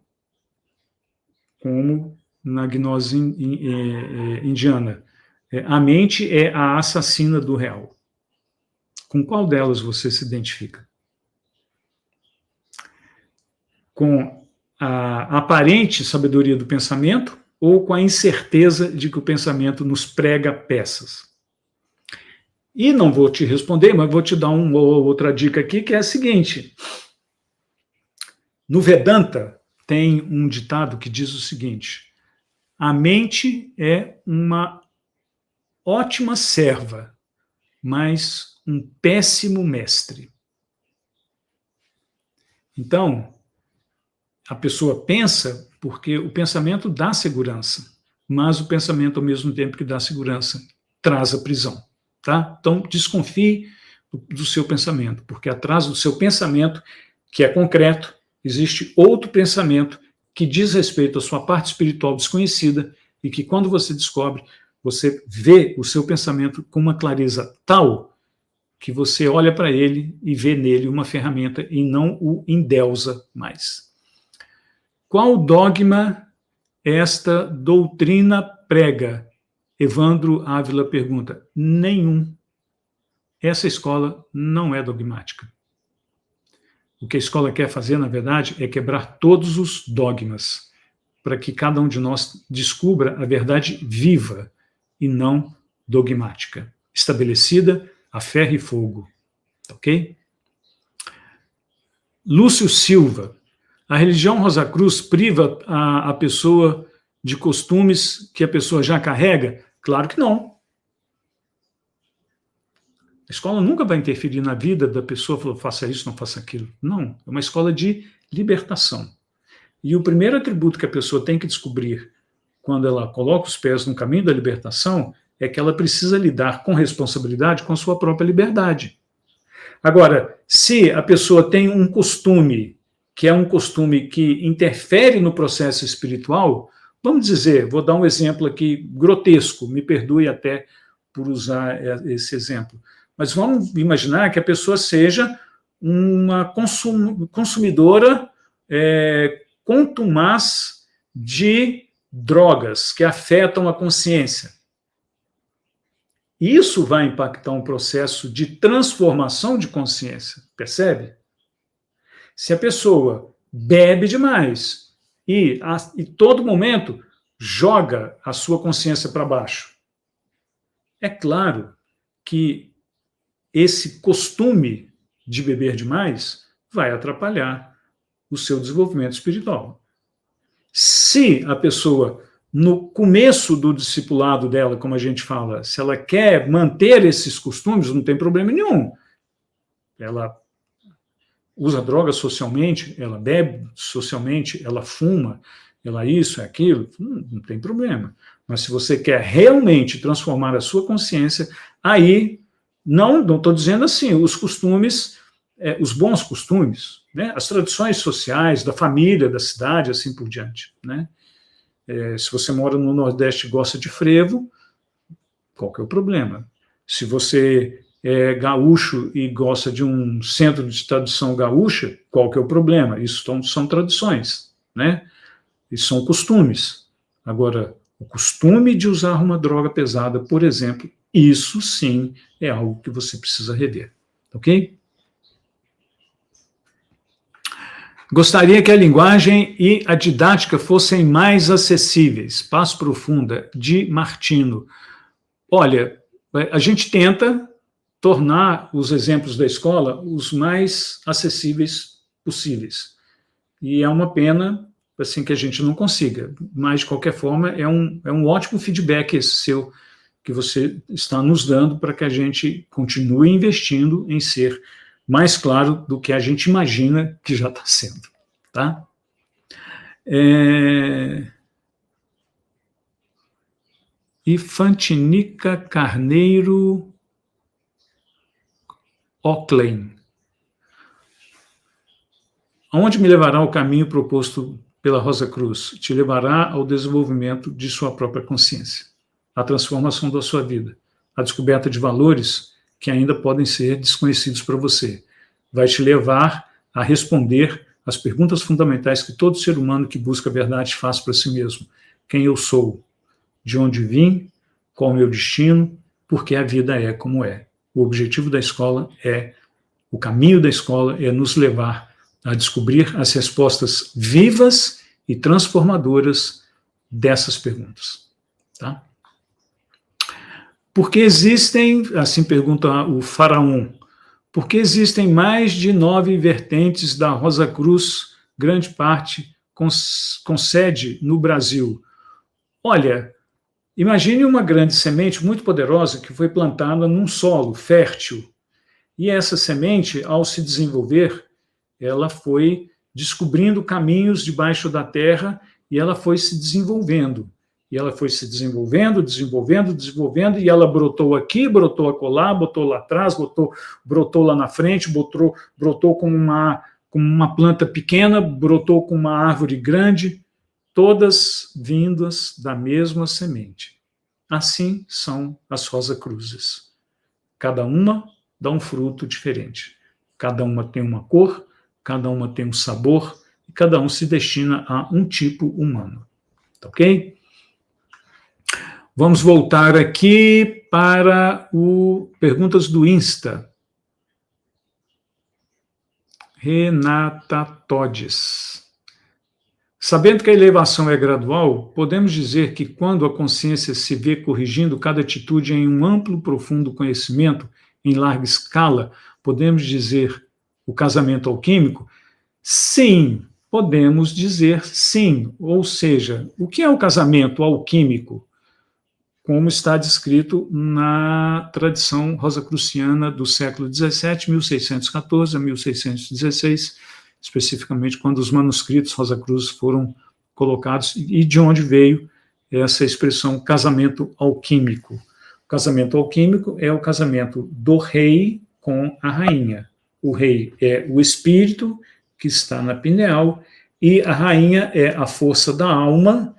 como na gnose indiana, a mente é a assassina do real. Com qual delas você se identifica? Com a aparente sabedoria do pensamento ou com a incerteza de que o pensamento nos prega peças? E não vou te responder, mas vou te dar uma outra dica aqui, que é a seguinte. No Vedanta, tem um ditado que diz o seguinte: a mente é uma ótima serva, mas um péssimo mestre. Então, a pessoa pensa porque o pensamento dá segurança, mas o pensamento, ao mesmo tempo que dá segurança, traz a prisão. Tá? Então, desconfie do seu pensamento, porque atrás do seu pensamento, que é concreto, existe outro pensamento que diz respeito à sua parte espiritual desconhecida e que, quando você descobre, você vê o seu pensamento com uma clareza tal que você olha para ele e vê nele uma ferramenta e não o endeusa mais. Qual dogma esta doutrina prega? Evandro Ávila pergunta. Nenhum. Essa escola não é dogmática. O que a escola quer fazer, na verdade, é quebrar todos os dogmas, para que cada um de nós descubra a verdade viva e não dogmática, estabelecida a ferro e fogo. Ok? Lúcio Silva. A religião Rosa Cruz priva a pessoa de costumes que a pessoa já carrega? Claro que não. A escola nunca vai interferir na vida da pessoa, falando, faça isso, não faça aquilo. Não, é uma escola de libertação. E o primeiro atributo que a pessoa tem que descobrir quando ela coloca os pés no caminho da libertação é que ela precisa lidar com responsabilidade com a sua própria liberdade. Agora, se a pessoa tem um costume, que é um costume que interfere no processo espiritual, vamos dizer, vou dar um exemplo aqui grotesco, me perdoe até por usar esse exemplo, mas vamos imaginar que a pessoa seja uma consumidora contumaz de drogas que afetam a consciência. Isso vai impactar um processo de transformação de consciência, percebe? Se a pessoa bebe demais e todo momento joga a sua consciência para baixo, é claro que esse costume de beber demais vai atrapalhar o seu desenvolvimento espiritual. Se a pessoa, no começo do discipulado dela, como a gente fala, se ela quer manter esses costumes, não tem problema nenhum. Ela usa droga socialmente, ela bebe socialmente, ela fuma, ela isso, aquilo, não tem problema. Mas se você quer realmente transformar a sua consciência, aí, não estou dizendo assim, os costumes, os bons costumes, né, as tradições sociais, da família, da cidade, assim por diante, né? Se você mora no Nordeste e gosta de frevo, qual que é o problema? Se você é gaúcho e gosta de um centro de tradição gaúcha, qual que é o problema? Isso são tradições, né? E são costumes. Agora, o costume de usar uma droga pesada, por exemplo, isso sim é algo que você precisa rever, ok? Gostaria que a linguagem e a didática fossem mais acessíveis. Paz Profunda, de Martino. Olha, a gente tenta tornar os exemplos da escola os mais acessíveis possíveis. E é uma pena assim, que a gente não consiga. Mas, de qualquer forma, é um ótimo feedback esse seu, que você está nos dando para que a gente continue investindo em ser mais claro do que a gente imagina que já está sendo, tá? Infantinica Carneiro Oclen. Aonde me levará o caminho proposto pela Rosa Cruz? Te levará ao desenvolvimento de sua própria consciência, à transformação da sua vida, à descoberta de valores que ainda podem ser desconhecidos para você. Vai te levar a responder às perguntas fundamentais que todo ser humano que busca a verdade faz para si mesmo. Quem eu sou? De onde vim? Qual o meu destino? Porque a vida é como é. O objetivo da escola o caminho da escola é nos levar a descobrir as respostas vivas e transformadoras dessas perguntas. Tá? Por que existem, assim pergunta o Faraon, por que existem mais de 9 vertentes da Rosa Cruz, grande parte com sede no Brasil? Olha, imagine uma grande semente muito poderosa que foi plantada num solo fértil, e essa semente, ao se desenvolver, ela foi descobrindo caminhos debaixo da terra e ela foi se desenvolvendo. E ela foi se desenvolvendo, e ela brotou aqui, brotou acolá, botou lá atrás, brotou lá na frente, brotou como uma planta pequena, brotou com uma árvore grande, todas vindas da mesma semente. Assim são as Rosa Cruzes. Cada uma dá um fruto diferente. Cada uma tem uma cor, cada uma tem um sabor, e cada um se destina a um tipo humano. Tá ok? Vamos voltar aqui para perguntas do Insta. Renata Todes. Sabendo que a elevação é gradual, podemos dizer que quando a consciência se vê corrigindo cada atitude em um amplo, profundo conhecimento, em larga escala, podemos dizer o casamento alquímico? Sim, podemos dizer sim. Ou seja, o que é o casamento alquímico? Como está descrito na tradição rosacruciana do século XVII, 1614 a 1616, especificamente quando os manuscritos Rosa Cruz foram colocados, e de onde veio essa expressão casamento alquímico. casamento alquímico é o casamento do rei com a rainha. O rei é o espírito que está na pineal e a rainha é a força da alma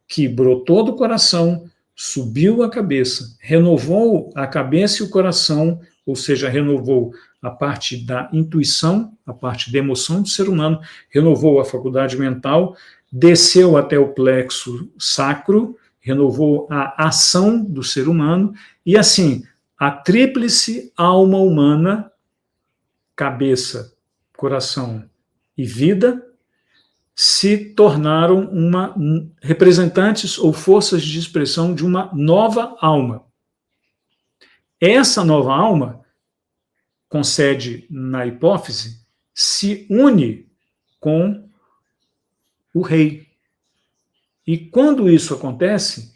que brotou do coração, subiu a cabeça, renovou a cabeça e o coração, ou seja, renovou a parte da intuição, a parte da emoção do ser humano, renovou a faculdade mental, desceu até o plexo sacro, renovou a ação do ser humano, e assim, a tríplice alma humana, cabeça, coração e vida, se tornaram representantes ou forças de expressão de uma nova alma. Essa nova alma, com sede na hipófise, se une com o rei. E quando isso acontece,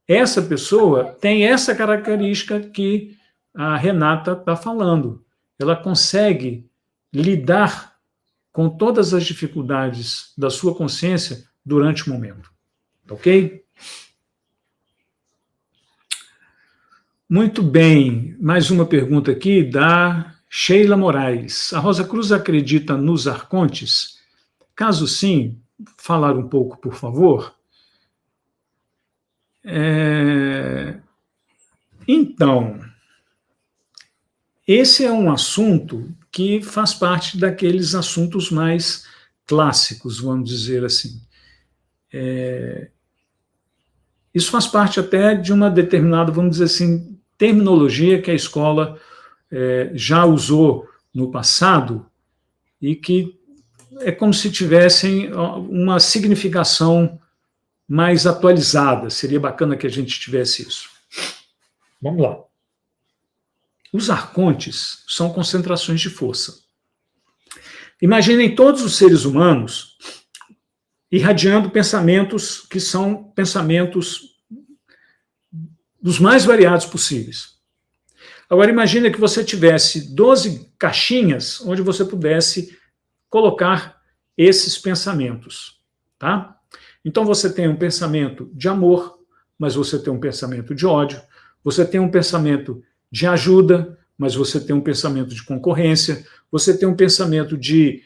essa pessoa tem essa característica que a Renata está falando. Ela consegue lidar com todas as dificuldades da sua consciência durante o momento. Ok? Muito bem. Mais uma pergunta aqui da Sheila Moraes. A Rosa Cruz acredita nos arcontes? Caso sim, falar um pouco, por favor. Então, esse é um assunto que faz parte daqueles assuntos mais clássicos, vamos dizer assim. Isso faz parte até de uma determinada, vamos dizer assim, terminologia que a escola já usou no passado e que é como se tivessem uma significação mais atualizada. Seria bacana que a gente tivesse isso. Vamos lá. Os arcontes são concentrações de força. Imaginem todos os seres humanos irradiando pensamentos que são pensamentos dos mais variados possíveis. Agora, imagine que você tivesse 12 caixinhas onde você pudesse colocar esses pensamentos, tá? Então, você tem um pensamento de amor, mas você tem um pensamento de ódio, você tem um pensamento de ajuda, mas você tem um pensamento de concorrência, você tem um pensamento de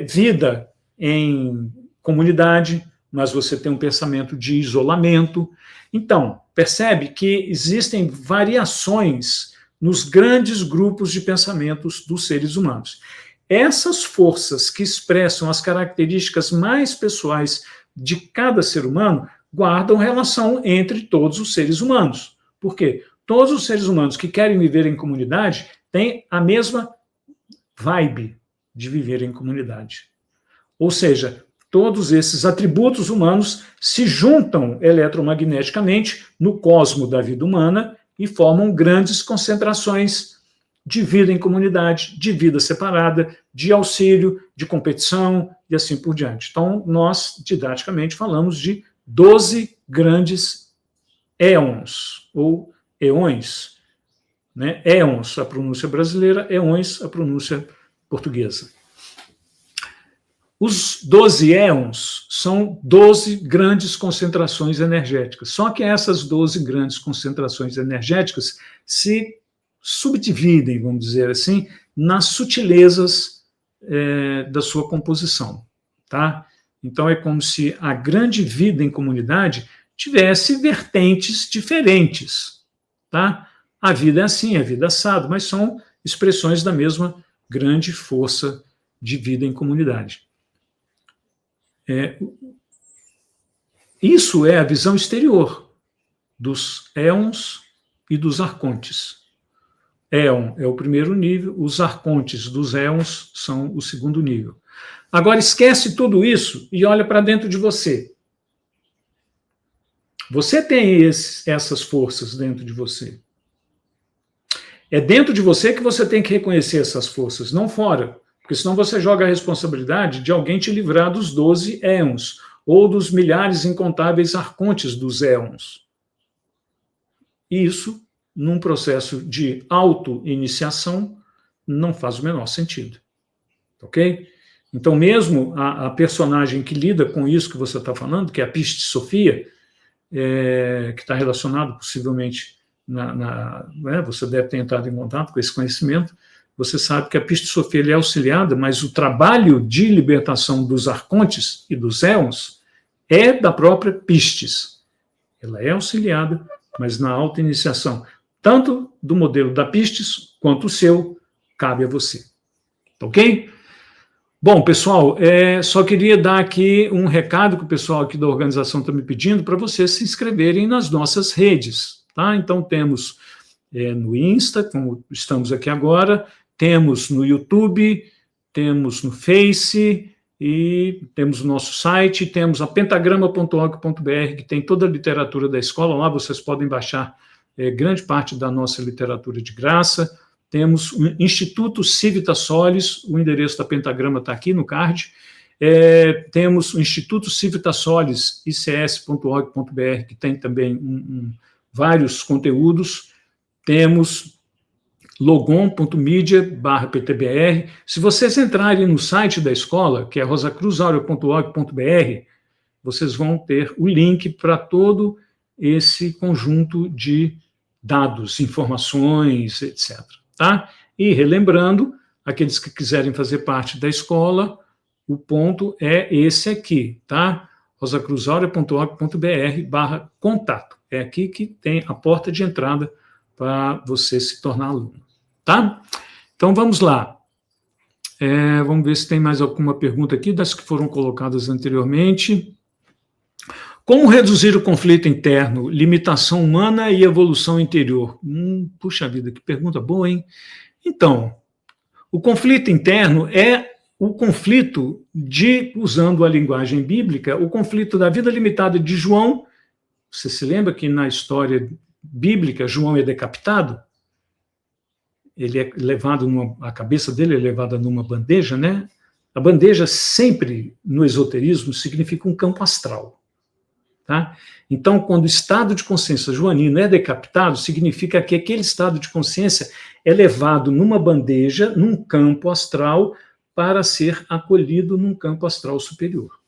vida em comunidade, mas você tem um pensamento de isolamento. Então, percebe que existem variações nos grandes grupos de pensamentos dos seres humanos. Essas forças que expressam as características mais pessoais de cada ser humano guardam relação entre todos os seres humanos. Por quê? Todos os seres humanos que querem viver em comunidade têm a mesma vibe de viver em comunidade. Ou seja, todos esses atributos humanos se juntam eletromagneticamente no cosmo da vida humana e formam grandes concentrações de vida em comunidade, de vida separada, de auxílio, de competição e assim por diante. Então, nós, didaticamente, falamos de 12 grandes éons, ou eões, né? Éons, a pronúncia brasileira, eões, a pronúncia portuguesa. Os 12 éons são 12 grandes concentrações energéticas. Só que essas 12 grandes concentrações energéticas se subdividem, vamos dizer assim, nas sutilezas da sua composição, tá? Então, é como se a grande vida em comunidade tivesse vertentes diferentes, tá? A vida é assim, a vida é assado, mas são expressões da mesma grande força de vida em comunidade. Isso é a visão exterior dos éons e dos arcontes. Éon é o primeiro nível, os arcontes dos éons são o segundo nível. Agora, esquece tudo isso e olha para dentro de você. Você tem essas forças dentro de você. É dentro de você que você tem que reconhecer essas forças, não fora. Porque senão você joga a responsabilidade de alguém te livrar dos 12 éons, ou dos milhares incontáveis arcontes dos éons. E isso, num processo de auto-iniciação, não faz o menor sentido. Ok? Então, mesmo a personagem que lida com isso que você está falando, que é a Piste Sofia, que está relacionado possivelmente né, você deve ter entrado em contato com esse conhecimento, você sabe que a Pistis Sophia é auxiliada, mas o trabalho de libertação dos arcontes e dos éons é da própria Pistis. Ela é auxiliada, mas na auto-iniciação, tanto do modelo da Pistis quanto o seu, cabe a você. Ok? Bom, pessoal, só queria dar aqui um recado que o pessoal aqui da organização está me pedindo para vocês se inscreverem nas nossas redes, tá? Então, temos no Insta, como estamos aqui agora, temos no YouTube, temos no Face, e temos o nosso site, temos a pentagrama.org.br, que tem toda a literatura da escola, lá vocês podem baixar grande parte da nossa literatura de graça. Temos o Instituto Civitas Solis, o endereço da Pentagrama está aqui no card. Temos o Instituto Civitas Solis, ics.org.br, que tem também vários conteúdos. Temos logon.media/ptbr. Se vocês entrarem no site da escola, que é rosacruzaurea.org.br, vocês vão ter o link para todo esse conjunto de dados, informações, etc. Tá? E relembrando, aqueles que quiserem fazer parte da escola, o ponto é esse aqui, tá? rosacruzaurea.org.br/contato. É aqui que tem a porta de entrada para você se tornar aluno, tá? Então, vamos lá. Vamos ver se tem mais alguma pergunta aqui das que foram colocadas anteriormente. Como reduzir o conflito interno, limitação humana e evolução interior? Puxa vida, que pergunta boa, hein? Então, o conflito interno é o conflito usando a linguagem bíblica, o conflito da vida limitada de João. Você se lembra que na história bíblica João é decapitado? Ele é levado a cabeça dele é levada numa bandeja, né? A bandeja sempre, no esoterismo, significa um campo astral. Tá? Então, quando o estado de consciência joanino é decapitado, significa que aquele estado de consciência é levado numa bandeja, num campo astral, para ser acolhido num campo astral superior.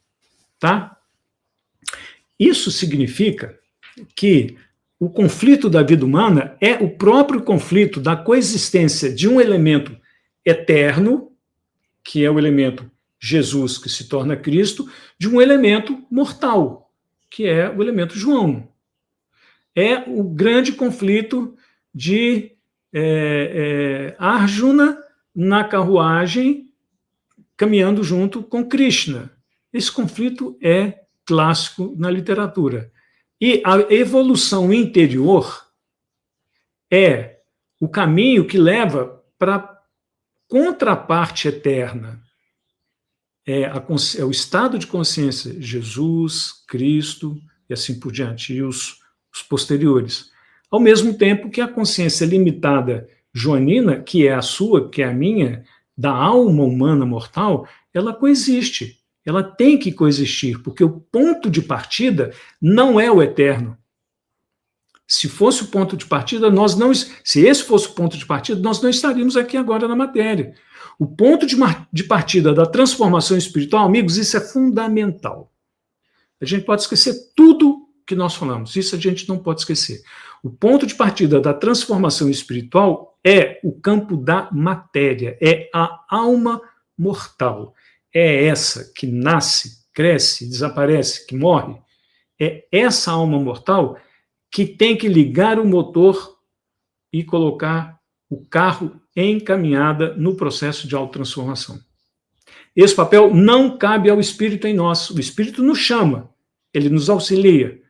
Tá? Isso significa que o conflito da vida humana é o próprio conflito da coexistência de um elemento eterno, que é o elemento Jesus, que se torna Cristo, de um elemento mortal, que é o elemento João. É o grande conflito de Arjuna na carruagem, caminhando junto com Krishna. Esse conflito é clássico na literatura. E a evolução interior é o caminho que leva para a contraparte eterna. É o estado de consciência, Jesus, Cristo, e assim por diante, e os posteriores. Ao mesmo tempo que a consciência limitada joanina, que é a sua, que é a minha, da alma humana mortal, ela coexiste. Ela tem que coexistir, porque o ponto de partida não é o eterno. Se fosse o ponto de partida, se esse fosse o ponto de partida, nós não estaríamos aqui agora na matéria. O ponto de partida da transformação espiritual, amigos, isso é fundamental. A gente pode esquecer tudo que nós falamos, isso a gente não pode esquecer. O ponto de partida da transformação espiritual é o campo da matéria, é a alma mortal. É essa que nasce, cresce, desaparece, que morre. É essa alma mortal que tem que ligar o motor e colocar o carro em caminhada no processo de autotransformação. Esse papel não cabe ao Espírito em nós. O Espírito nos chama, ele nos auxilia.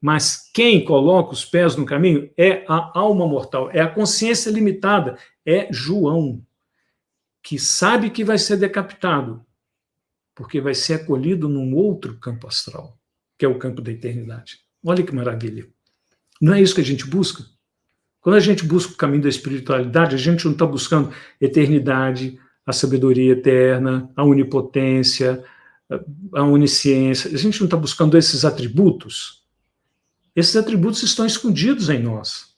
Mas quem coloca os pés no caminho é a alma mortal, é a consciência limitada, é João, que sabe que vai ser decapitado, porque vai ser acolhido num outro campo astral, que é o campo da eternidade. Olha que maravilha. Não é isso que a gente busca? Quando a gente busca o caminho da espiritualidade, a gente não está buscando eternidade, a sabedoria eterna, a onipotência, a onisciência. A gente não está buscando esses atributos. Esses atributos estão escondidos em nós.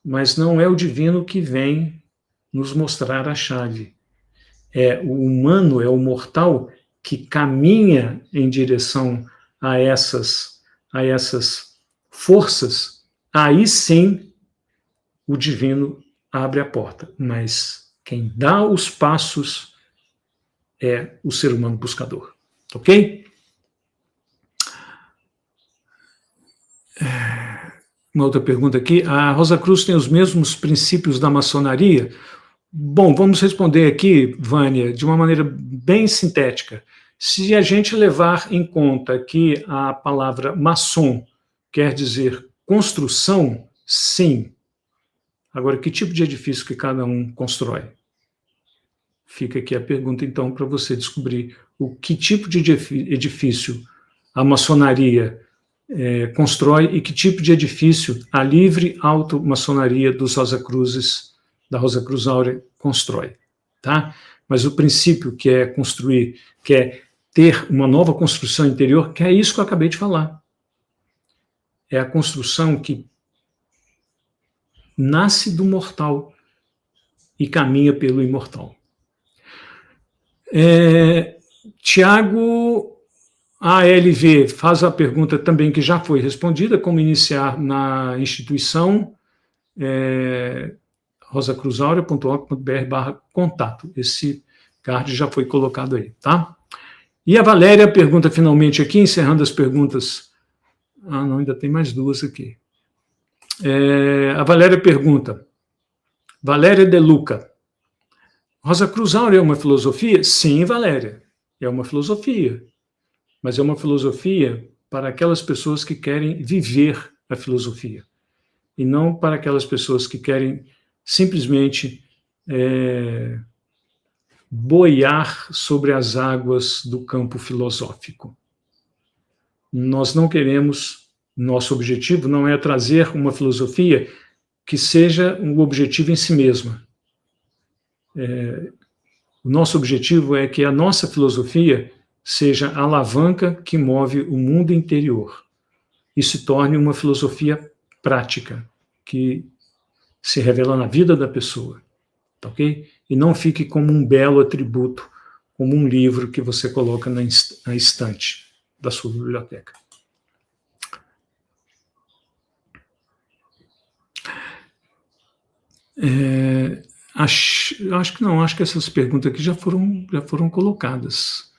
Mas não é o divino que vem nos mostrar a chave. É o humano, é o mortal que caminha em direção a essas forças. Aí sim o divino abre a porta, mas quem dá os passos é o ser humano buscador. Ok? Uma outra pergunta aqui. A Rosa Cruz tem os mesmos princípios da maçonaria? Bom, vamos responder aqui, Vânia, de uma maneira bem sintética. Se a gente levar em conta que a palavra maçom quer dizer construção, sim. Agora, que tipo de edifício que cada um constrói? Fica aqui a pergunta, então, para você descobrir o que tipo de edifício a maçonaria constrói e que tipo de edifício a livre automaçonaria dos Rosa Cruzes, da Rosa Cruz Áurea, constrói. Tá? Mas o princípio que é construir, que é ter uma nova construção interior, que é isso que eu acabei de falar. É a construção que nasce do mortal e caminha pelo imortal. Tiago ALV faz a pergunta também que já foi respondida, como iniciar na instituição rosacruzaurea.org.br/contato. Esse card já foi colocado aí, tá? E a Valéria pergunta finalmente aqui, encerrando as perguntas. Não, ainda tem mais duas aqui. A Valéria pergunta, Valéria De Luca, Rosa Cruz Áurea é uma filosofia? Sim, Valéria, é uma filosofia. Mas é uma filosofia para aquelas pessoas que querem viver a filosofia. E não para aquelas pessoas que querem simplesmente boiar sobre as águas do campo filosófico. Nós não queremos, nosso objetivo não é trazer uma filosofia que seja um objetivo em si mesma. O nosso objetivo é que a nossa filosofia seja a alavanca que move o mundo interior e se torne uma filosofia prática, que se revela na vida da pessoa, tá ok? E não fique como um belo atributo, como um livro que você coloca na estante da sua biblioteca. Acho que não, acho que essas perguntas aqui já foram colocadas.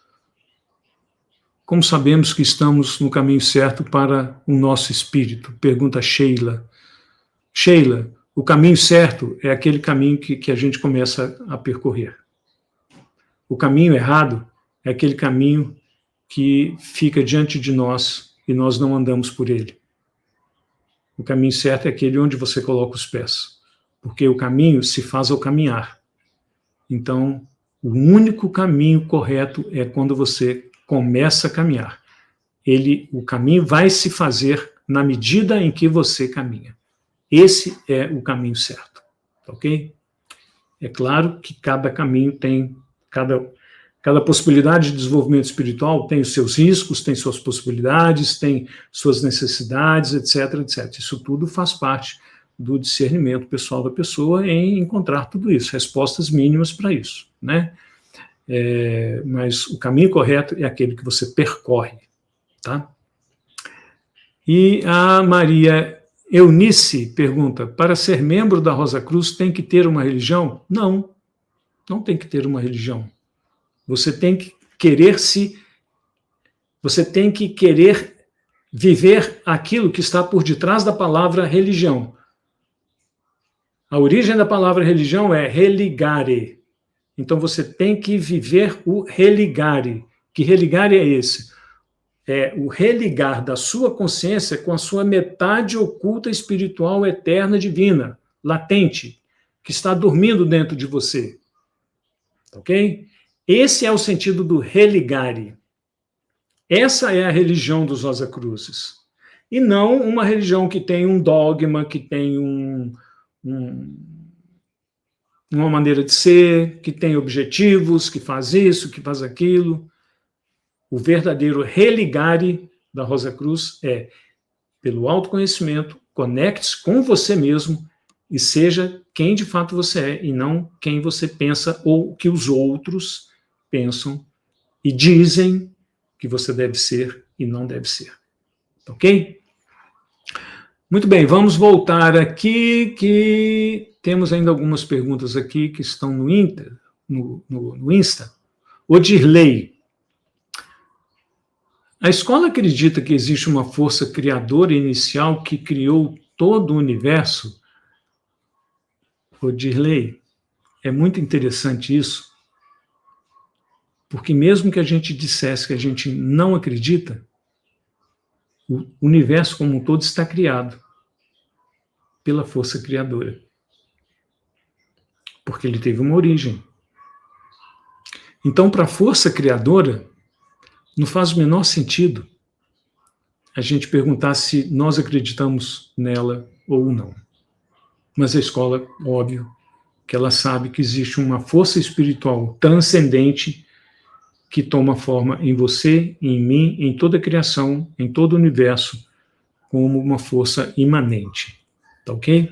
Como sabemos que estamos no caminho certo para o nosso espírito? Pergunta Sheila. Sheila, o caminho certo é aquele caminho que a gente começa a percorrer. O caminho errado é aquele caminho que fica diante de nós e nós não andamos por ele. O caminho certo é aquele onde você coloca os pés, porque o caminho se faz ao caminhar. Então, o único caminho correto é quando você começa a caminhar. O caminho vai se fazer na medida em que você caminha. Esse é o caminho certo, ok? É claro que cada caminho tem, cada possibilidade de desenvolvimento espiritual tem os seus riscos, tem suas possibilidades, tem suas necessidades, etc, etc. Isso tudo faz parte do discernimento pessoal da pessoa em encontrar tudo isso, respostas mínimas para isso, né? Mas o caminho correto é aquele que você percorre, tá? E a Maria Eunice pergunta, para ser membro da Rosa Cruz tem que ter uma religião? Não, não tem que ter uma religião. Você tem que querer viver aquilo que está por detrás da palavra religião. A origem da palavra religião é religare. Então você tem que viver o religare. Que religare é esse? É o religar da sua consciência com a sua metade oculta espiritual eterna divina, latente, que está dormindo dentro de você. Ok? Esse é o sentido do religare. Essa é a religião dos Rosa Cruzes. E não uma religião que tem um dogma, que tem uma maneira de ser, que tem objetivos, que faz isso, que faz aquilo. O verdadeiro religare da Rosa Cruz é, pelo autoconhecimento, conecte-se com você mesmo e seja quem de fato você é e não quem você pensa ou que os outros pensam e dizem que você deve ser e não deve ser. Ok? Muito bem, vamos voltar aqui, que temos ainda algumas perguntas aqui que estão no Insta. Odirley. A escola acredita que existe uma força criadora inicial que criou todo o universo? Odirley, é muito interessante isso, porque mesmo que a gente dissesse que a gente não acredita, o universo como um todo está criado pela força criadora, porque ele teve uma origem. Então, para a força criadora, não faz o menor sentido a gente perguntar se nós acreditamos nela ou não. Mas a escola, óbvio, que ela sabe que existe uma força espiritual transcendente que toma forma em você, em mim, em toda a criação, em todo o universo, como uma força imanente. Tá ok?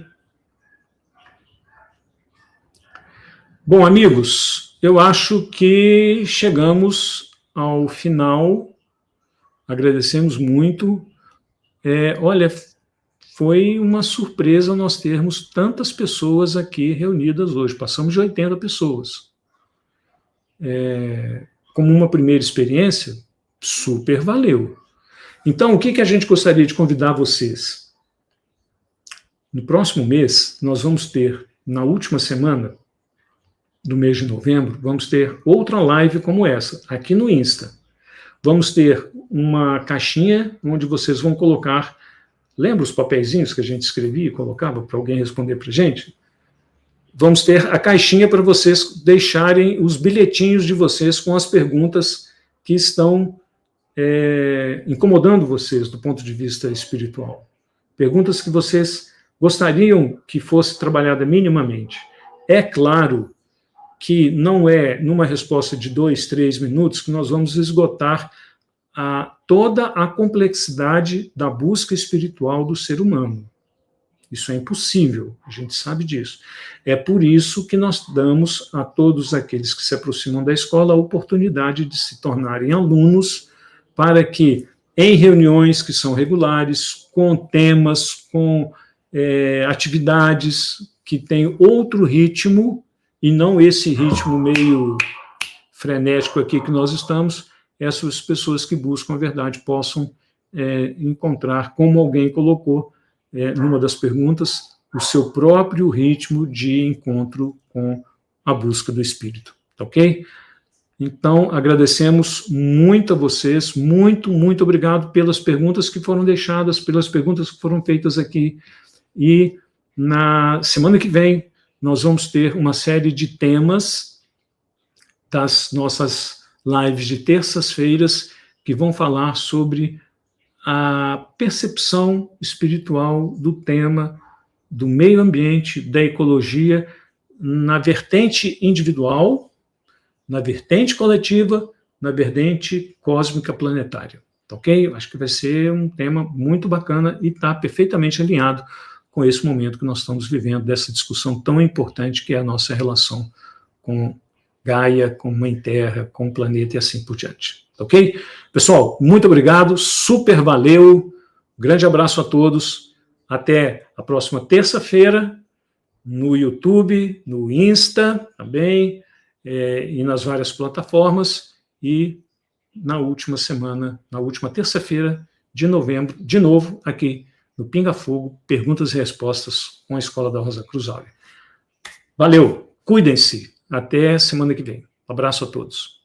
Bom, amigos, eu acho que chegamos ao final. Agradecemos muito. Olha, foi uma surpresa nós termos tantas pessoas aqui reunidas hoje. Passamos de 80 pessoas. Como uma primeira experiência, super valeu. Então, o que a gente gostaria de convidar vocês? No próximo mês, nós vamos ter, na última semana do mês de novembro, vamos ter outra live como essa, aqui no Insta. Vamos ter uma caixinha onde vocês vão colocar, lembra os papeizinhos que a gente escrevia e colocava para alguém responder para a gente? Vamos ter a caixinha para vocês deixarem os bilhetinhos de vocês com as perguntas que estão incomodando vocês do ponto de vista espiritual. Perguntas que vocês gostariam que fosse trabalhada minimamente. É claro que não é numa resposta de 2, 3 minutos que nós vamos esgotar toda a complexidade da busca espiritual do ser humano. Isso é impossível, a gente sabe disso. É por isso que nós damos a todos aqueles que se aproximam da escola a oportunidade de se tornarem alunos, para que, em reuniões que são regulares, com temas, com atividades que têm outro ritmo, e não esse ritmo meio frenético aqui que nós estamos, essas pessoas que buscam a verdade possam encontrar, como alguém colocou numa das perguntas, o seu próprio ritmo de encontro com a busca do Espírito. Tá ok? Então, agradecemos muito a vocês, muito, muito obrigado pelas perguntas que foram deixadas, pelas perguntas que foram feitas aqui. E na semana que vem, nós vamos ter uma série de temas das nossas lives de terças-feiras que vão falar sobre a percepção espiritual do tema do meio ambiente, da ecologia, na vertente individual, na vertente coletiva, na vertente cósmica planetária. Tá ok? Acho que vai ser um tema muito bacana e está perfeitamente alinhado com esse momento que nós estamos vivendo, dessa discussão tão importante que é a nossa relação com Gaia, com Mãe Terra, com o planeta e assim por diante. Ok? Pessoal, muito obrigado, super valeu, grande abraço a todos, até a próxima terça-feira, no YouTube, no Insta também, e nas várias plataformas, e na última semana, na última terça-feira de novembro, de novo aqui no Pinga Fogo, perguntas e respostas com a Escola da Rosa Cruz Áurea. Valeu, cuidem-se, até semana que vem. Um abraço a todos.